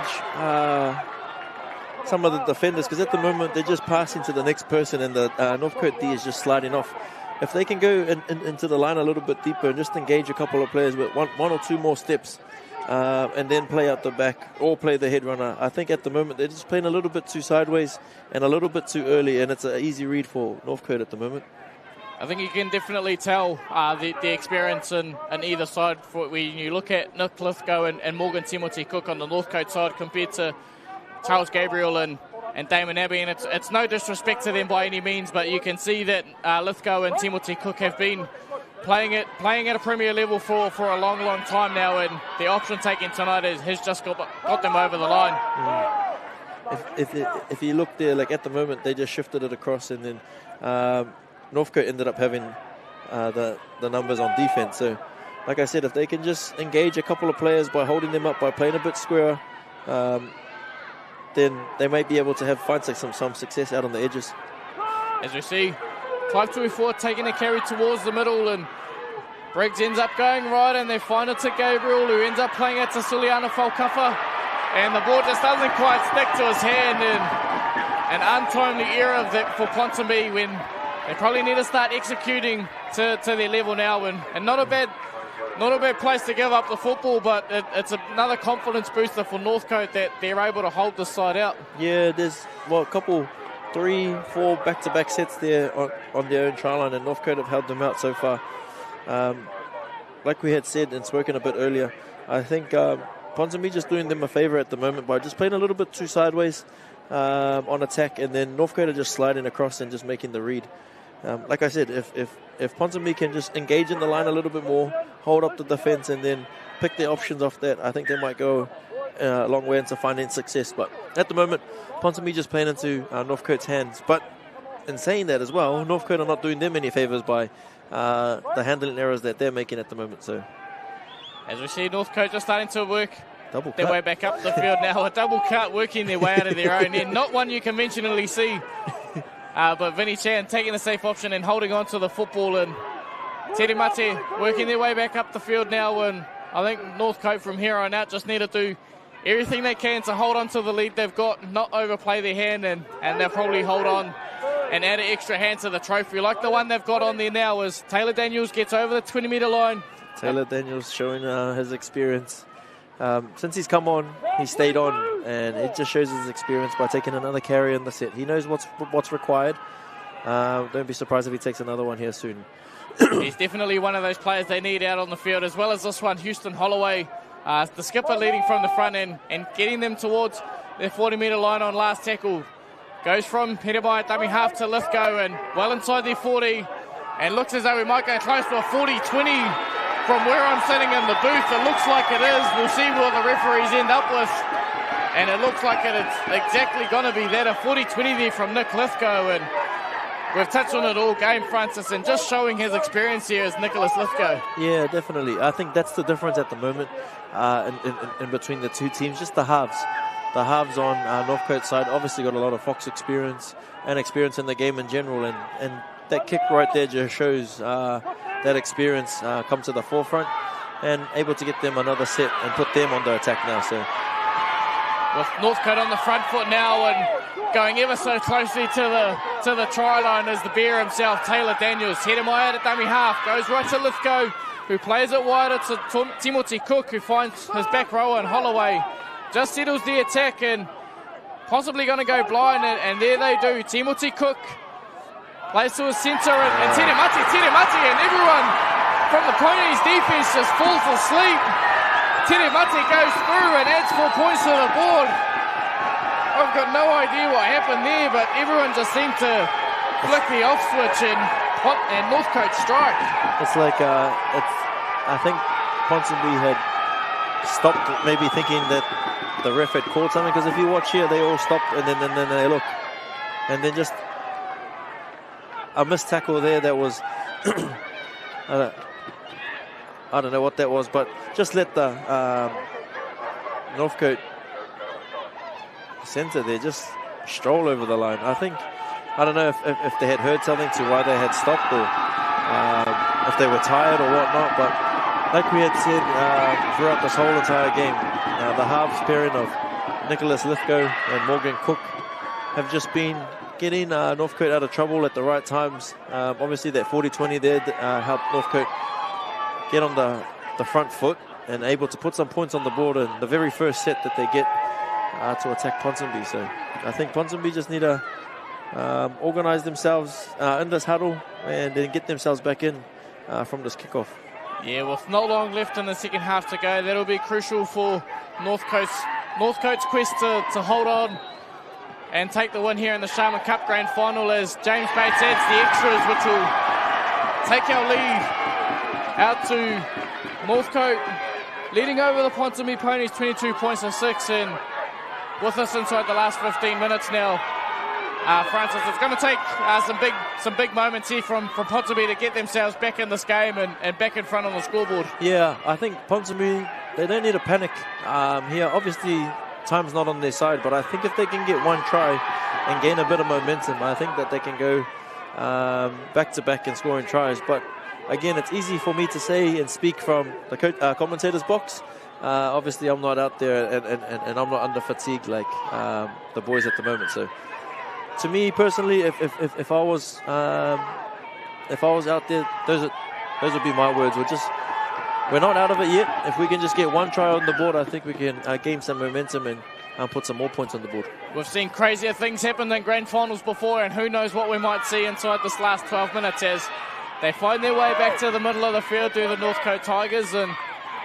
S2: some of the defenders, because at the moment they're just passing to the next person, and the Northcote D is just sliding off. If they can go into the line a little bit deeper and just engage a couple of players with one or two more steps, and then play out the back or play the head runner. I think at the moment they're just playing a little bit too sideways and a little bit too early, and it's an easy read for Northcote at the moment.
S1: I think you can definitely tell the experience in either side. When you look at Nick Lithgow and Morgan Timothy Cook on the Northcote side compared to Charles Gabriel and Damon Abbey, and it's no disrespect to them by any means, but you can see that Lithgow and Timothy Cook have been playing at a Premier level for a long time now, and the option taken tonight has just got them over the line.
S2: If you look there, like at the moment, they just shifted it across, and then Northcote ended up having the numbers on defense. So, like I said, if they can just engage a couple of players by holding them up, by playing a bit squarer, then they might be able to find some success out on the edges.
S1: As we see, Clive Tuifua taking a carry towards the middle, and Briggs ends up going right, and they find it to Gabriel, who ends up playing it to Suliana Falkafa, and the ball just doesn't quite stick to his hand, and an untimely error for Ponsonby when they probably need to start executing to their level now, and not a bad place to give up the football, but it's another confidence booster for Northcote that they're able to hold this side out.
S2: Yeah, there's a couple 3-4 back-to-back sets there on their own try line, and Northcote have held them out so far. Like we had said and spoken a bit earlier, I think Ponsonby just doing them a favour at the moment by just playing a little bit too sideways on attack, and then Northcote are just sliding across and just making the read. Like I said, if Ponsonby can just engage in the line a little bit more, hold up the defence, and then pick their options off that, I think they might go a long way into finding success. But at the moment, Ponsonby just playing into Northcote's hands. But in saying that as well, Northcote are not doing them any favours by the handling errors that they're making at the moment. So,
S1: as we see, Northcote just starting to work
S2: double
S1: their way back up the field now. A double cut, working their way out of their own end. Not one you conventionally see. But Vinny Chan taking the safe option and holding on to the football, and Tere Mate working their way back up the field now, and I think Northcote from here on out just need to do everything they can to hold on to the lead they've got, not overplay their hand, and they'll probably hold on and add an extra hand to the trophy, like the one they've got on there now as Taylor Daniels gets over the 20-metre line.
S2: Taylor Daniels showing his experience. Since he's come on, he stayed on, and it just shows his experience by taking another carry in the set. He knows what's required. Don't be surprised if he takes another one here soon.
S1: He's definitely one of those players they need out on the field, as well as this one, Houston Holloway, the skipper leading from the front end and getting them towards their 40-metre line on last tackle. Goes from Peterby at dummy half to Lithgow, and well inside their 40, and looks as though we might go close to a 40-20. From where I'm sitting in the booth, it looks like it is. We'll see what the referees end up with. And it looks like it's exactly going to be that, a 40-20 there from Nick Lithgow. And we've touched on it all game, Francis, and just showing his experience here is Nicholas Lithgow.
S2: Yeah, definitely. I think that's the difference at the moment in between the two teams, just the halves. The halves on Northcote's side obviously got a lot of Fox experience and experience in the game in general. And that kick right there just shows that experience come to the forefront and able to get them another set and put them on the attack now. So,
S1: with Northcote on the front foot now and going ever so closely to the try line is the bear himself, Taylor Daniels. Hedemai at dummy half, goes right to Lithgow, who plays it wider to Timothy Cook, who finds his back rower, and Holloway just settles the attack and possibly going to go blind, and there they do. Timothy Cook plays to his centre, and Tere Mate, and everyone from the Ponies defence just falls asleep. Tere Mate goes through and adds 4 points to the board. I've got no idea what happened there, but everyone just seemed to flick the off switch and Northcote strike.
S2: It's like, I think Ponsonby had stopped maybe thinking that the ref had called something, because if you watch here, they all stopped and then they look. And then just a missed tackle there that was, I don't know what that was, but just let the Northcote centre there just stroll over the line. I don't know if they had heard something to why they had stopped, or if they were tired or whatnot, but like we had said throughout this whole entire game, the halves pairing of Nicholas Lithgow and Morgan Cook have just been getting Northcote out of trouble at the right times. Obviously that 40-20 there helped Northcote get on the front foot and able to put some points on the board in the very first set that they get to attack Ponsonby. So I think Ponsonby just need to organise themselves in this huddle and then get themselves back in from this kickoff.
S1: Yeah, with not long left in the second half to go, that'll be crucial for Northcote's quest to hold on and take the win here in the Sharman Cup Grand Final, as James Bates adds the extras, which will take our lead out to Northcote, leading over the Ponsonby Ponies 22 points to 6, and with us inside the last 15 minutes now. Francis, it's going to take some big moments here from Ponsonby to get themselves back in this game and back in front on the scoreboard.
S2: Yeah, I think Ponsonby, they don't need to panic here. Obviously, time's not on their side, but I think if they can get one try and gain a bit of momentum, I think that they can go back-to-back in scoring tries. But again, it's easy for me to say and speak from the commentator's box. Obviously, I'm not out there and I'm not under fatigue like the boys at the moment. So, to me personally, if I was out there, those would be my words. We're not out of it yet. If we can just get one try on the board, I think we can gain some momentum and put some more points on the board.
S1: We've seen crazier things happen in grand finals before, and who knows what we might see inside this last 12 minutes as they find their way back to the middle of the field to the Northcote Tigers, and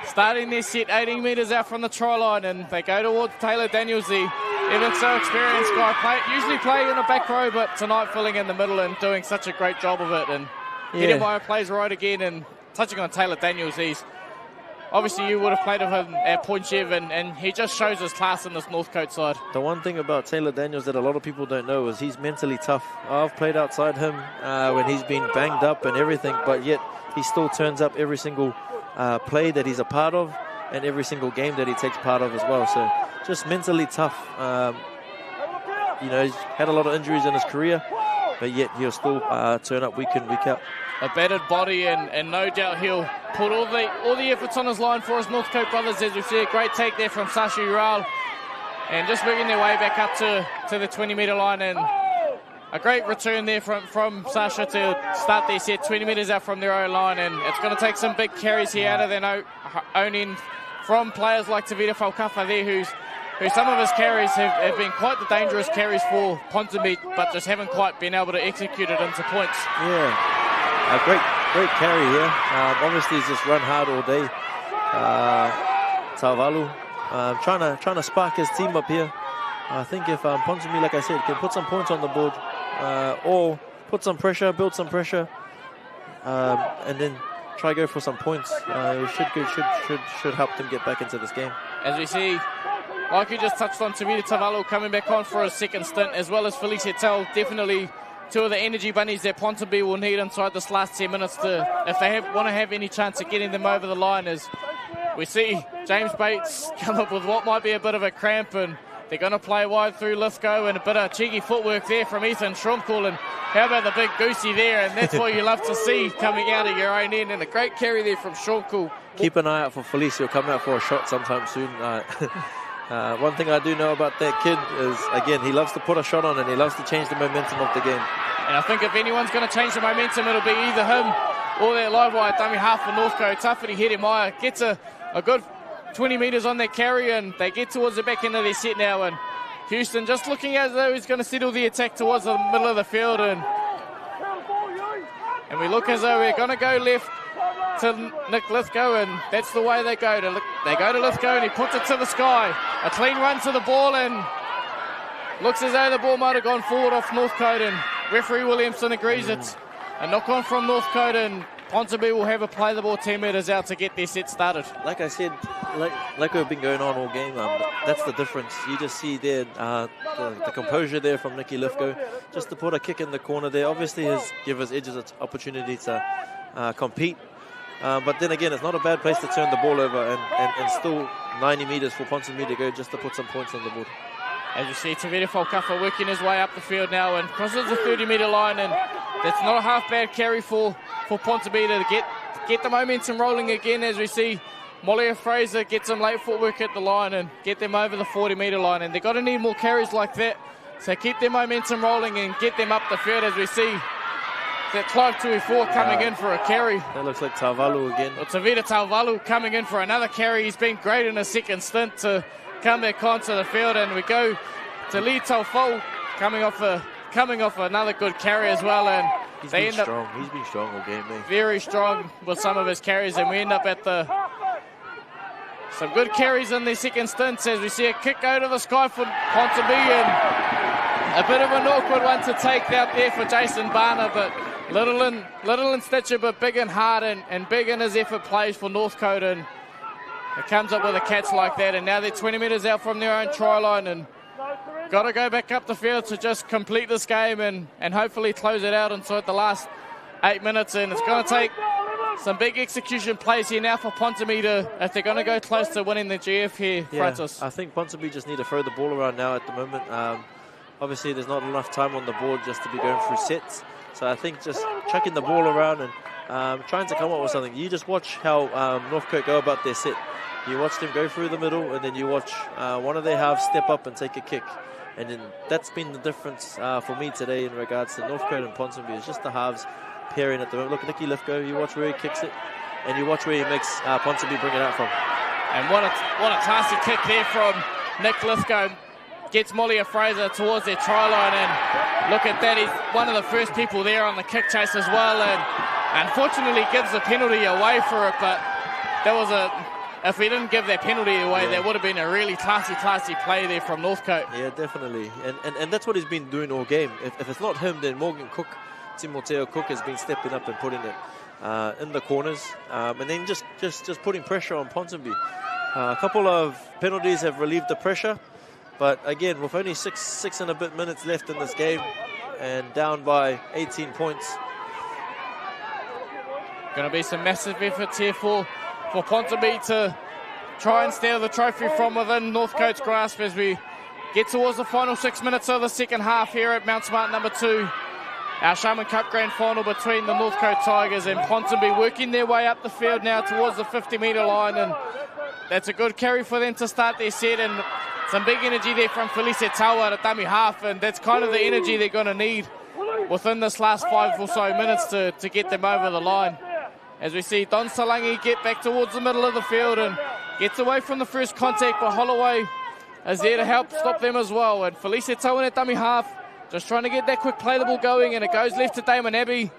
S1: starting their set 18 metres out from the try line, and they go towards Taylor Daniels, the ever so experienced guy. Usually play in the back row, but tonight filling in the middle and doing such a great job of it. And Hidemeyer plays right again, and touching on Taylor Daniels, obviously you would have played with him at Point Chev, and he just shows his class in this Northcote side.
S2: The one thing about Taylor Daniels that a lot of people don't know is he's mentally tough. I've played outside him when he's been banged up and everything, but yet he still turns up every single play that he's a part of and every single game that he takes part of as well. So just mentally tough. He's had a lot of injuries in his career, but yet he'll still turn up week in, week out.
S1: A battered body, and no doubt he'll put all the efforts on his line for his Northcote brothers. As we see, a great take there from Sasha Ural, and just working their way back up to the 20-metre line, and a great return there from Sasha to start their set 20 metres out from their own line, and it's going to take some big carries here out of their own end from players like Tavita Falkafa there, who some of his carries have been quite the dangerous carries for Ponsonby, but just haven't quite been able to execute it into points.
S2: Yeah, a great carry here. Obviously, he's just run hard all day. Tauvalu trying to spark his team up here. I think if Ponsonby, like I said, can put some points on the board, or put some pressure, build some pressure, and then try go for some points, should help them get back into this game.
S1: As we see, like you just touched on, Tavita Tauvalu coming back on for a second stint, as well as Felicia Tell, definitely two of the energy bunnies that Ponsonby will need inside this last 10 minutes if they want to have any chance of getting them over the line. As we see James Bates come up with what might be a bit of a cramp, and they're going to play wide through Lithgow, and a bit of cheeky footwork there from Ethan Schrumpkel, and how about the big goosey there, and that's what you love to see coming out of your own end, and a great carry there from Schrumpkel.
S2: Keep an eye out for Felicia. He'll come out for a shot sometime soon. One thing I do know about that kid is, again, he loves to put a shot on and he loves to change the momentum of the game.
S1: And I think if anyone's going to change the momentum, it'll be either him or that live wire dummy half for Northcote. Tafiti Hidemeyer gets a good 20 metres on that carry, and they get towards the back end of their set now, and Houston just looking as though he's going to settle the attack towards the middle of the field, and we look as though we're going to go left to Nick Lithgow, and that's the way they go. They go to Lithgow, and he puts it to the sky. A clean run to the ball, and looks as though the ball might have gone forward off Northcote, and referee Williamson agrees it's a knock-on from Northcote, and Ponsonby will have a play the ball 10 metres out to get their set started.
S2: Like I said, like we've been going on all game, that's the difference. You just see there the composure there from Nicky Lithgow, just to put a kick in the corner there. Obviously, give his edges an opportunity to compete. But then again, it's not a bad place to turn the ball over, and still 90 metres for Ponsonby to go just to put some points on the board.
S1: As you see, Tavita Folkafa working his way up the field now and crosses the 30-metre line, and that's not a half-bad carry for Ponsonby to get the momentum rolling again. As we see, Mollia Fraser get some late footwork at the line and get them over the 40-metre line, and they've got to need more carries like that. So keep their momentum rolling and get them up the field. As we see that Clive Tuifua coming in for a carry.
S2: That looks like Tauvalu again.
S1: Well, Tavita Tauvalu coming in for another carry. He's been great in a second stint to come back onto the field, and we go to Lee Taufo coming off another good carry as well, and
S2: he's been strong. He's been strong all game, mate.
S1: Very strong with some of his carries, and we end up at some good carries in the second stints as we see a kick go to the sky for Ponsonby, and a bit of an awkward one to take out there for Jason Barner, but little in stature but big and hard and big in his effort plays for Northcote, and it comes up with a catch like that, and now they're 20 metres out from their own try line and got to go back up the field to just complete this game and hopefully close it out inside the last 8 minutes. And it's going to take some big execution plays here now for Ponsonby if they're going to go close to winning the GF here, Francis.
S2: I think Ponsonby just need to throw the ball around now at the moment. Obviously, there's not enough time on the board just to be going through sets. So I think just chucking the ball around and trying to come up with something. You just watch how Northcote go about their set. You watch them go through the middle, and then you watch one of their halves step up and take a kick. And then that's been the difference for me today in regards to Northcote and Ponsonby. It's just the halves pairing at the moment. Look at Nicky Lithgow. You watch where he kicks it, and you watch where he makes Ponsonby bring it out from.
S1: And what a classy kick there from Nick Lithgow. Gets Mollia Fraser towards their try line, and look at that. He's one of the first people there on the kick chase as well, and unfortunately gives the penalty away for it. But that was if we didn't give that penalty away, that would have been a really classy play there from Northcote.
S2: Yeah, definitely. And that's what he's been doing all game. If it's not him, then Morgan Cook, Timoteo Cook, has been stepping up and putting it in the corners, and then just putting pressure on Ponsonby. A couple of penalties have relieved the pressure, but again, with only six and a bit minutes left in this game and down by 18 points.
S1: Going to be some massive efforts here for Ponsonby to try and steal the trophy from within Northcote's grasp as we get towards the final 6 minutes of the second half here at Mount Smart number 2. Our Sharman Cup Grand Final between the Northcote Tigers and Ponsonby, working their way up the field now towards the 50-metre line, and that's a good carry for them to start their set, and some big energy there from Felice Taua at dummy half, and that's kind of the energy they're going to need within this last 5 or so minutes to get them over the line. As we see Don Salangi get back towards the middle of the field and gets away from the first contact, but Holloway is there to help stop them as well. And Felice Taua at dummy half, just trying to get that quick play the ball going, and it goes left to Damon Abbey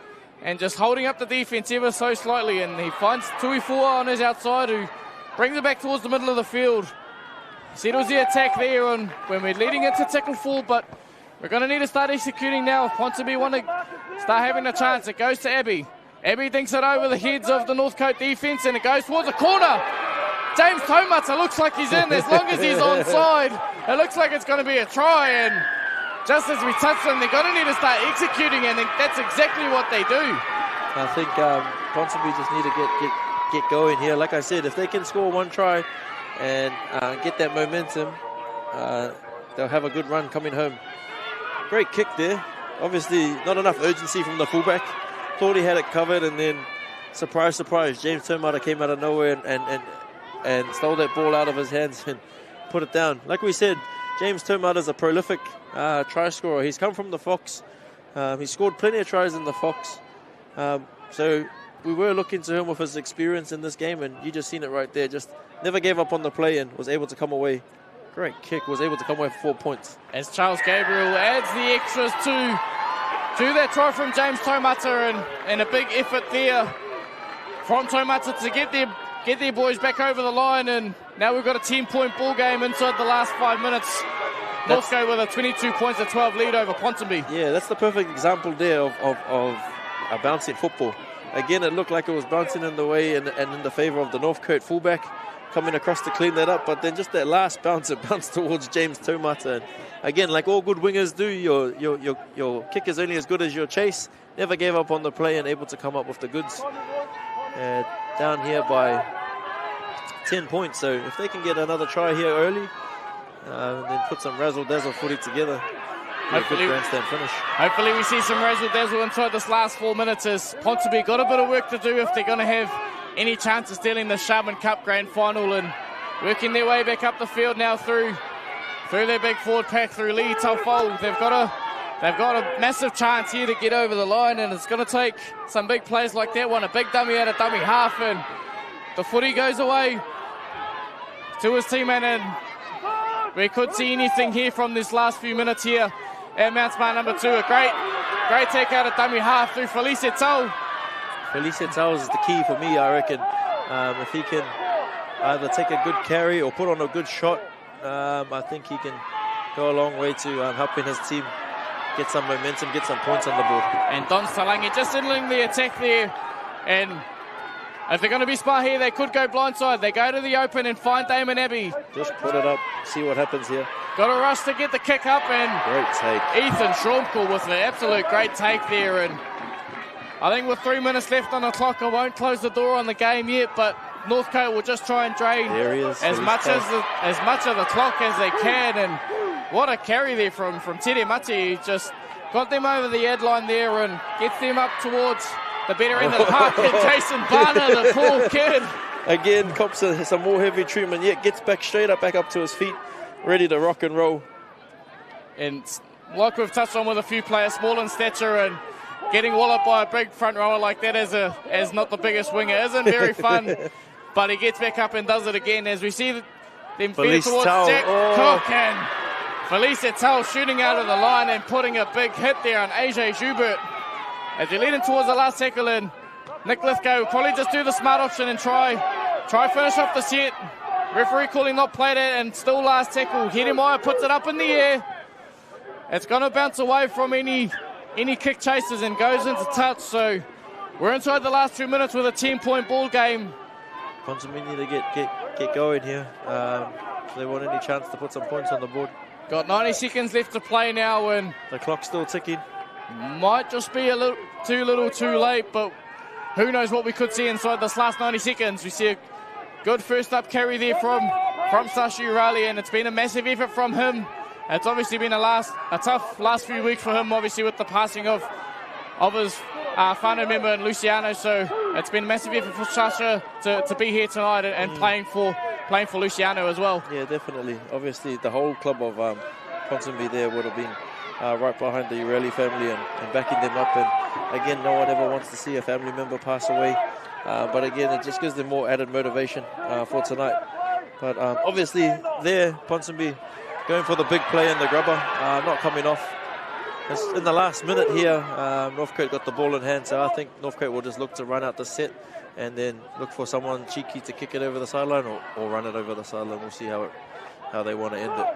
S1: and just holding up the defence ever so slightly, and he finds Tuifua on his outside who brings it back towards the middle of the field. Settles the attack there when we're leading into tackle full, but we're going to need to start executing now if Ponsonby want to start having a chance. It goes to Abbey. Abbey dinks it over the heads of the Northcote defence, and it goes towards the corner. James Tomata looks like he's in as long as he's onside. It looks like it's going to be a try, and just as we touched them, they're going to need to start executing, and that's exactly what they do.
S2: I think Ponsonby just need to get going here. Like I said, if they can score one try and get that momentum, they'll have a good run coming home. Great kick there. Obviously, not enough urgency from the fullback. Thought he had it covered, and then surprise, James Tomata came out of nowhere and stole that ball out of his hands and put it down. Like we said, James Tomata is a prolific try scorer. He's come from the Fox. He scored plenty of tries in the Fox. So we were looking to him with his experience in this game, and you just seen it right there. Just never gave up on the play and was able to come away. Great kick, was able to come away for 4 points.
S1: As Charles Gabriel adds the extras to that try from James Tomata, and a big effort there from Tomata to get their boys back over the line, and now we've got a 10-point ball game inside the last 5 minutes. Northcote with a 22 points to 12 lead over Ponsonby.
S2: Yeah, that's the perfect example there of a bouncing football. Again, it looked like it was bouncing in the way and in the favour of the Northcote fullback,
S8: coming across to clean that up, but then just that last bounce, it bounced towards James Taumata. And again, like all good wingers do, your kick is only as good as your chase. Never gave up on the play and able to come up with the goods. Down here by 10 points, so if they can get another try here early, then put some razzle-dazzle footy together,
S1: hopefully,
S8: grandstand finish.
S1: Hopefully we see some razzle-dazzle inside this last 4 minutes, as Ponsonby got a bit of work to do if they're going to have any chance of stealing the Sharman Cup Grand Final, and working their way back up the field now through their big forward pack, through Lee Taufo. They've got a massive chance here to get over the line, and it's going to take some big plays like that one. A big dummy out of dummy half, and the footy goes away to his teammate, and we could see anything here from this last few minutes here at Mount Smart number 2. A great take out of dummy half through Felice Tau.
S8: Felice Tau is the key for me, I reckon. If he can either take a good carry or put on a good shot, I think he can go a long way to helping his team get some momentum, get some points on the board.
S1: And Don Salangi just settling the attack there. And if they're going to be smart here, they could go blindside. They go to the open and find Damon Abbey.
S8: Just put it up, see what happens here.
S1: Got a rush to get the kick up, and
S8: great take.
S1: Ethan Schraumkel with an absolute great take there. And I think with 3 minutes left on the clock, I won't close the door on the game yet, but Northcote will just try and drain as much of the clock as they can. And what a carry there from Tere Mati. He just got them over the ad line there and gets them up towards the better end of the park. And Jason Barner, the poor kid.
S8: Again, cops some more heavy treatment, yet gets back straight up, back up to his feet, ready to rock and roll.
S1: And like we've touched on with a few players, small in stature, and getting walloped by a big front rower like that as not the biggest winger isn't very fun. But he gets back up and does it again, as we see them feed towards Jack Cook, and Felice Tau shooting out of the line and putting a big hit there on AJ Joubert. As they're leading towards the last tackle, and Nick Lithgow will probably just do the smart option and try finish off the set. Referee calling not played it, and still last tackle. Hedemeier puts it up in the air. It's going to bounce away from any kick chasers and goes into touch. So we're inside the last 2 minutes with a 10-point ball game.
S8: Ponsonby need to get going here. If they want any chance to put some points on the board.
S1: Got 90 seconds left to play now, and
S8: the clock's still ticking.
S1: Might just be a little too late, but who knows what we could see inside this last 90 seconds. We see a good first up carry there from Sashi Urali, and it's been a massive effort from him. It's obviously been a tough last few weeks for him, obviously with the passing of his whānau member in Luciano. So it's been a massive effort for Sasha to be here tonight and playing for Luciano as well.
S8: Yeah, definitely. Obviously, the whole club of Ponsonby there would have been right behind the Urali family and backing them up. And again, no one ever wants to see a family member pass away. But again, it just gives them more added motivation for tonight. But obviously, there, Ponsonby going for the big play in the grubber, not coming off. In the last minute here, Northcote got the ball in hand, so I think Northcote will just look to run out the set and then look for someone cheeky to kick it over the sideline or run it over the sideline. We'll see how they want to end it.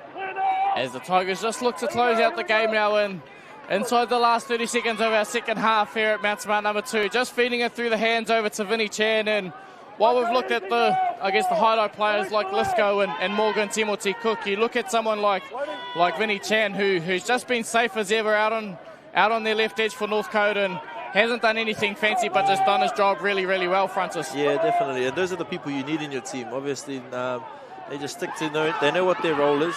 S1: As the Tigers just look to close out the game now, and inside the last 30 seconds of our second half here at Mount Smart number 2, just feeding it through the hands over to Vinny Chan. And while we've looked at the highlight players like Lithgow and Morgan Timothy Cook, you look at someone like Vinny Chan, who's just been safe as ever out on their left edge for Northcote and hasn't done anything fancy, but just done his job really, really well, Francis.
S8: Yeah, definitely. And those are the people you need in your team. Obviously, they just stick to they know what their role is,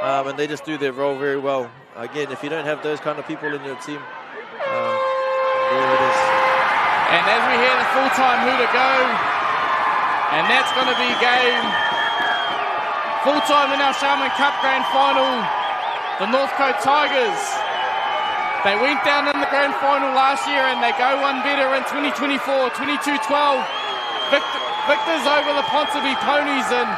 S8: and they just do their role very well. Again, if you don't have those kind of people in your team, there it is.
S1: And as we hear the full-time who to go, and that's going to be game full-time in our Sharman Cup Grand Final, the Northcote Tigers. They went down in the Grand Final last year and they go one better in 2024, 22-12. Victors over the Ponsonby Ponies, and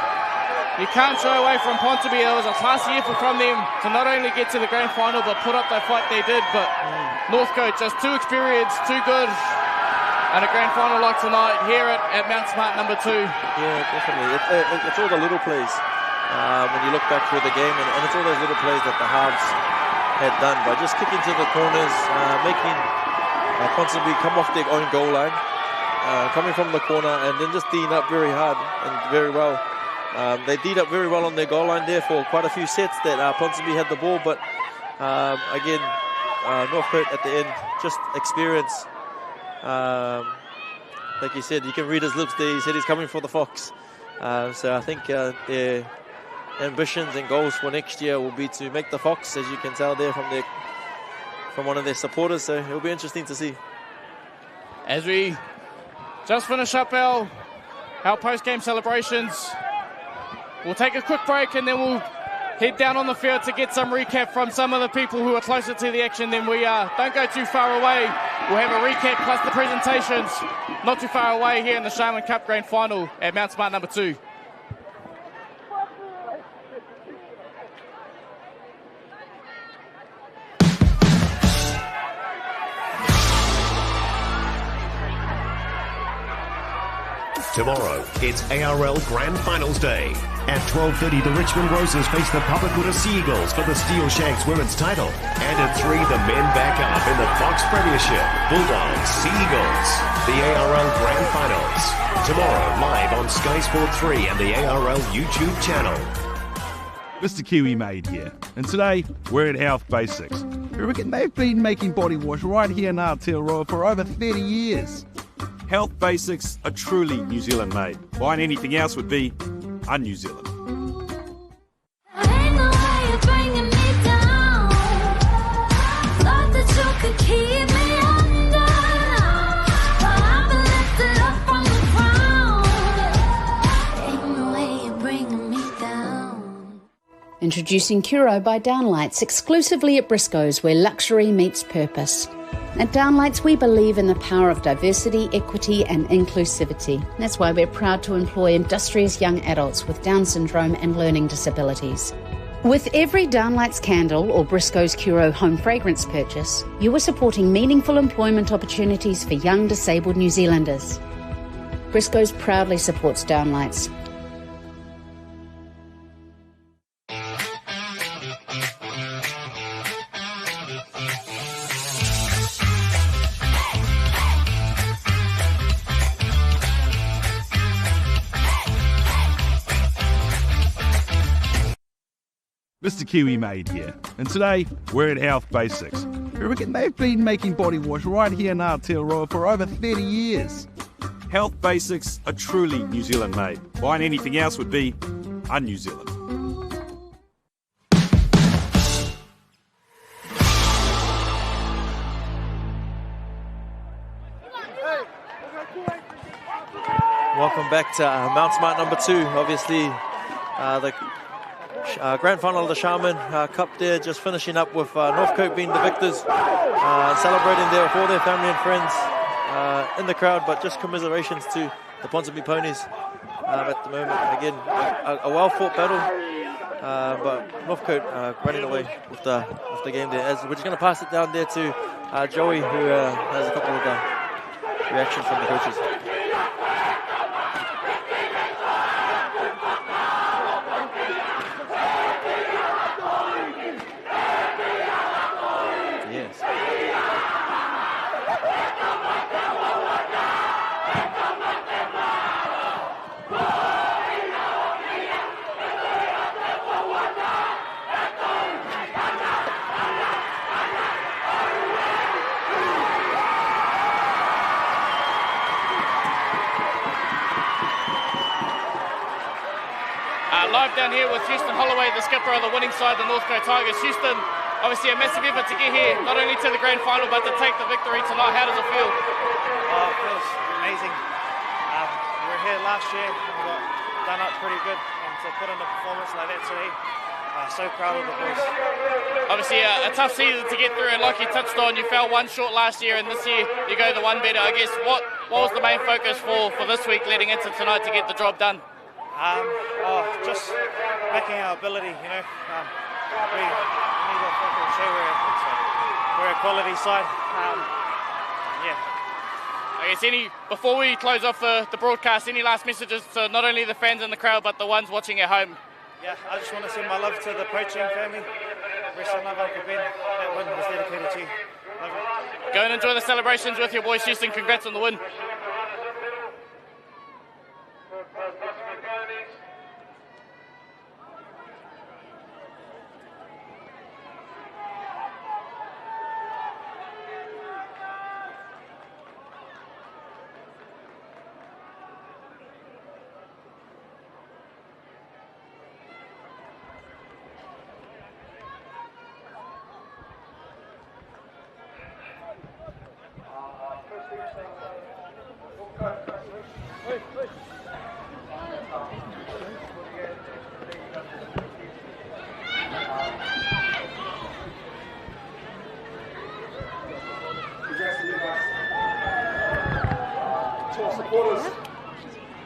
S1: you can't show away from Ponsonby. There was a classy effort from them to not only get to the Grand Final but put up that fight they did, but Northcote just too experienced, too good. And a grand final like tonight here at Mount Smart number 2.
S8: Yeah, definitely. It's all the little plays when you look back through the game, and it's all those little plays that the halves had done by just kicking to the corners, making Ponsonby come off their own goal line, coming from the corner, and then just teeing up very hard and very well. They did up very well on their goal line there for quite a few sets that Ponsonby had the ball, but again, Northcote at the end, just experience. Like you said, you can read his lips there. He said he's coming for the Fox. So I think their ambitions and goals for next year will be to make the Fox, as you can tell there from one of their supporters. So it'll be interesting to see.
S1: As we just finish up our post-game celebrations, we'll take a quick break and then we'll head down on the field to get some recap from some of the people who are closer to the action than we are. Don't go too far away. We'll have a recap plus the presentations not too far away here in the Sharman Cup Grand Final at Mount Smart number 2.
S9: Tomorrow, it's ARL Grand Finals Day. At 12:30, the Richmond Roses face the Papakura Seagulls for the Steel Shanks Women's title. And at 3, the men back up in the Fox Premiership. Bulldogs, Seagulls. The ARL Grand Finals. Tomorrow, live on Sky Sport 3 and the ARL YouTube channel.
S4: Mr. Kiwi Made here, and today we're at Health Basics. We reckon they've been making body wash right here in Aotearoa for over 30 years.
S5: Health basics are truly New Zealand made. Buying anything else would be un-New Zealand.
S7: Introducing Curo by Downlights, exclusively at Briscoe's, where luxury meets purpose. At Downlights, we believe in the power of diversity, equity and inclusivity. That's why we're proud to employ industrious young adults with Down syndrome and learning disabilities. With every Downlights candle or Briscoe's Curo home fragrance purchase, you are supporting meaningful employment opportunities for young disabled New Zealanders. Briscoe's proudly supports Downlights.
S4: Mr. Kiwi Made here, and today we're at Health Basics. We reckon they've been making body wash right here in Aotearoa for over 30 years.
S5: Health basics are truly New Zealand made. Buying anything else would be un-New Zealand.
S8: Welcome back to Mount Smart number 2. Obviously, the Grand Final of the Sharman Cup there, just finishing up with Northcote being the victors, celebrating there with all their family and friends in the crowd, but just commiserations to the Ponsonby Ponies at the moment. Again, a well-fought battle, but Northcote running away with the game there. As we're just going to pass it down there to Joey, who has a couple of reactions from the coaches.
S1: Live down here with Houston Holloway, the skipper of the winning side, the Northcote Tigers. Houston, obviously a massive effort to get here, not only to the grand final, but to take the victory tonight. How does it feel?
S12: Oh, it feels amazing. We were here last year and we got done up pretty good, and to put in a performance like that today, so proud of the boys.
S1: Obviously a tough season to get through, and like you touched on, you fell one short last year, and this year you go the one better. I guess what was the main focus for this week leading into tonight to get the job done?
S12: Just backing our ability, you know. We need to fucking show we're a quality side.
S1: I guess before we close off the broadcast, any last messages to not only the fans in the crowd, but the ones watching at home?
S12: Yeah, I just want to send my love to the poaching family. Rest in love, Uncle Ben. That win was dedicated to you. Love you.
S1: Go and enjoy the celebrations with your boys, Houston. Congrats on the win.
S13: our supporters,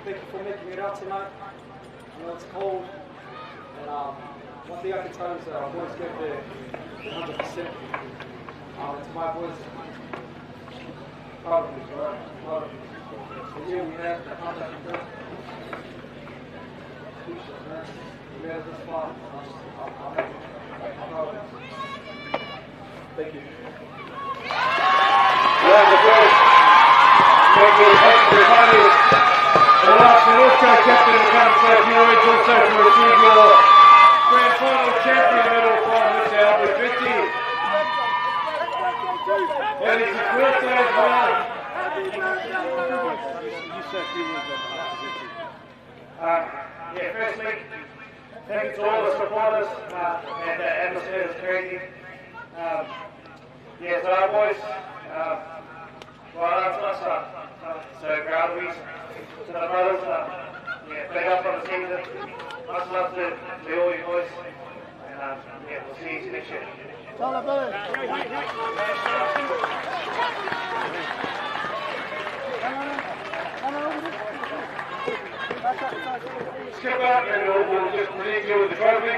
S13: thank you for making it out tonight. I know it's cold, and one thing I can tell you is that our boys get there 100%. To my boys, proud of you, right? Proud of you. So here we have the contact with them. We made it this far. I'm proud of you. Thank you.
S14: Thank you, everybody. We'll ask the Northcote captain to come say a few words also to receive your grand final champion medal from Mr. Albert Vitti. And it's his birthday as well. You say a few words on behalf of Vitti. Firstly, thank you to all the supporters, and the atmosphere is crazy. So our boys, so proud of you, to the brothers, big up on the season, much love to all you boys, and we'll see you next year. Skip out and we'll just present you with the trophy.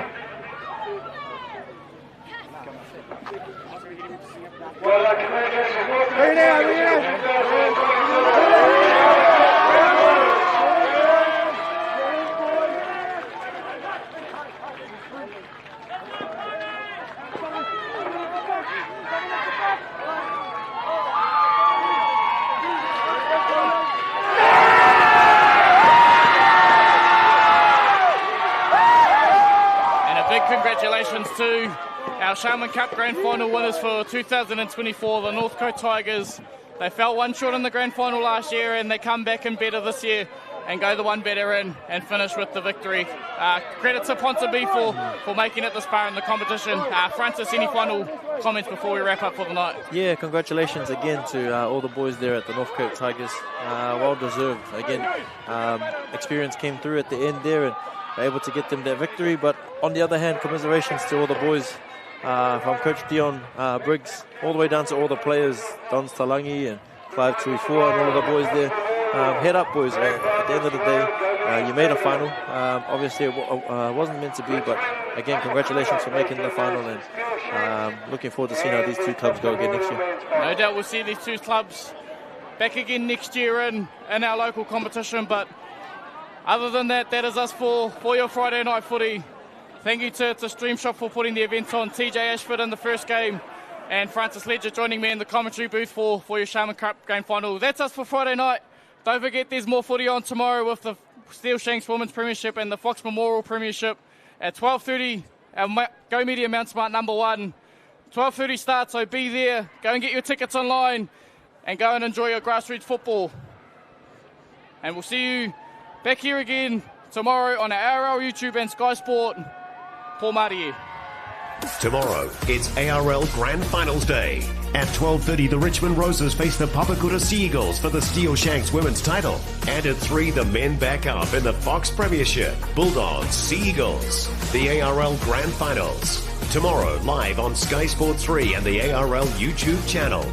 S14: Well, congratulations.
S1: Congratulations to our Sharman Cup Grand Final winners for 2024, the Northcote Tigers. They fell one short in the Grand Final last year, and they come back in better this year and go the one better and finish with the victory. Credit to Ponsonby for making it this far in the competition. Francis, any final comments before we wrap up for the night?
S8: Yeah, congratulations again to all the boys there at the Northcote Tigers. Well deserved. Again, experience came through at the end there and were able to get them that victory. But on the other hand, commiserations to all the boys from Coach Dion Briggs all the way down to all the players, Don Stalangi and Clive Tuifua and all the boys there. Head up, boys. At the end of the day, you made a final. Obviously, it wasn't meant to be, but again, congratulations for making the final, and looking forward to seeing how these two clubs go again next year.
S1: No doubt we'll see these two clubs back again next year in our local competition, but other than that, that is us for your Friday night footy. Thank you to Streamshot for putting the event on, TJ Ashford in the first game, and Francis Ledger joining me in the commentary booth for your Sharman Cup Grand Final. That's us for Friday night. Don't forget there's more footy on tomorrow with the Steel Shanks Women's Premiership and the Fox Memorial Premiership at 12:30. Our Go Media Mount Smart number 1. 12:30 start, so be there. Go and get your tickets online and go and enjoy your grassroots football. And we'll see you back here again tomorrow on our ARL YouTube and Sky Sport. Paul Marty.
S9: Tomorrow, it's ARL Grand Finals Day. At 12:30, the Richmond Roses face the Papakura Sea Eagles for the Steel Shanks Women's title. And at 3, the men back up in the Fox Premiership. Bulldogs, Sea Eagles. The ARL Grand Finals. Tomorrow, live on Sky Sport 3 and the ARL YouTube channel.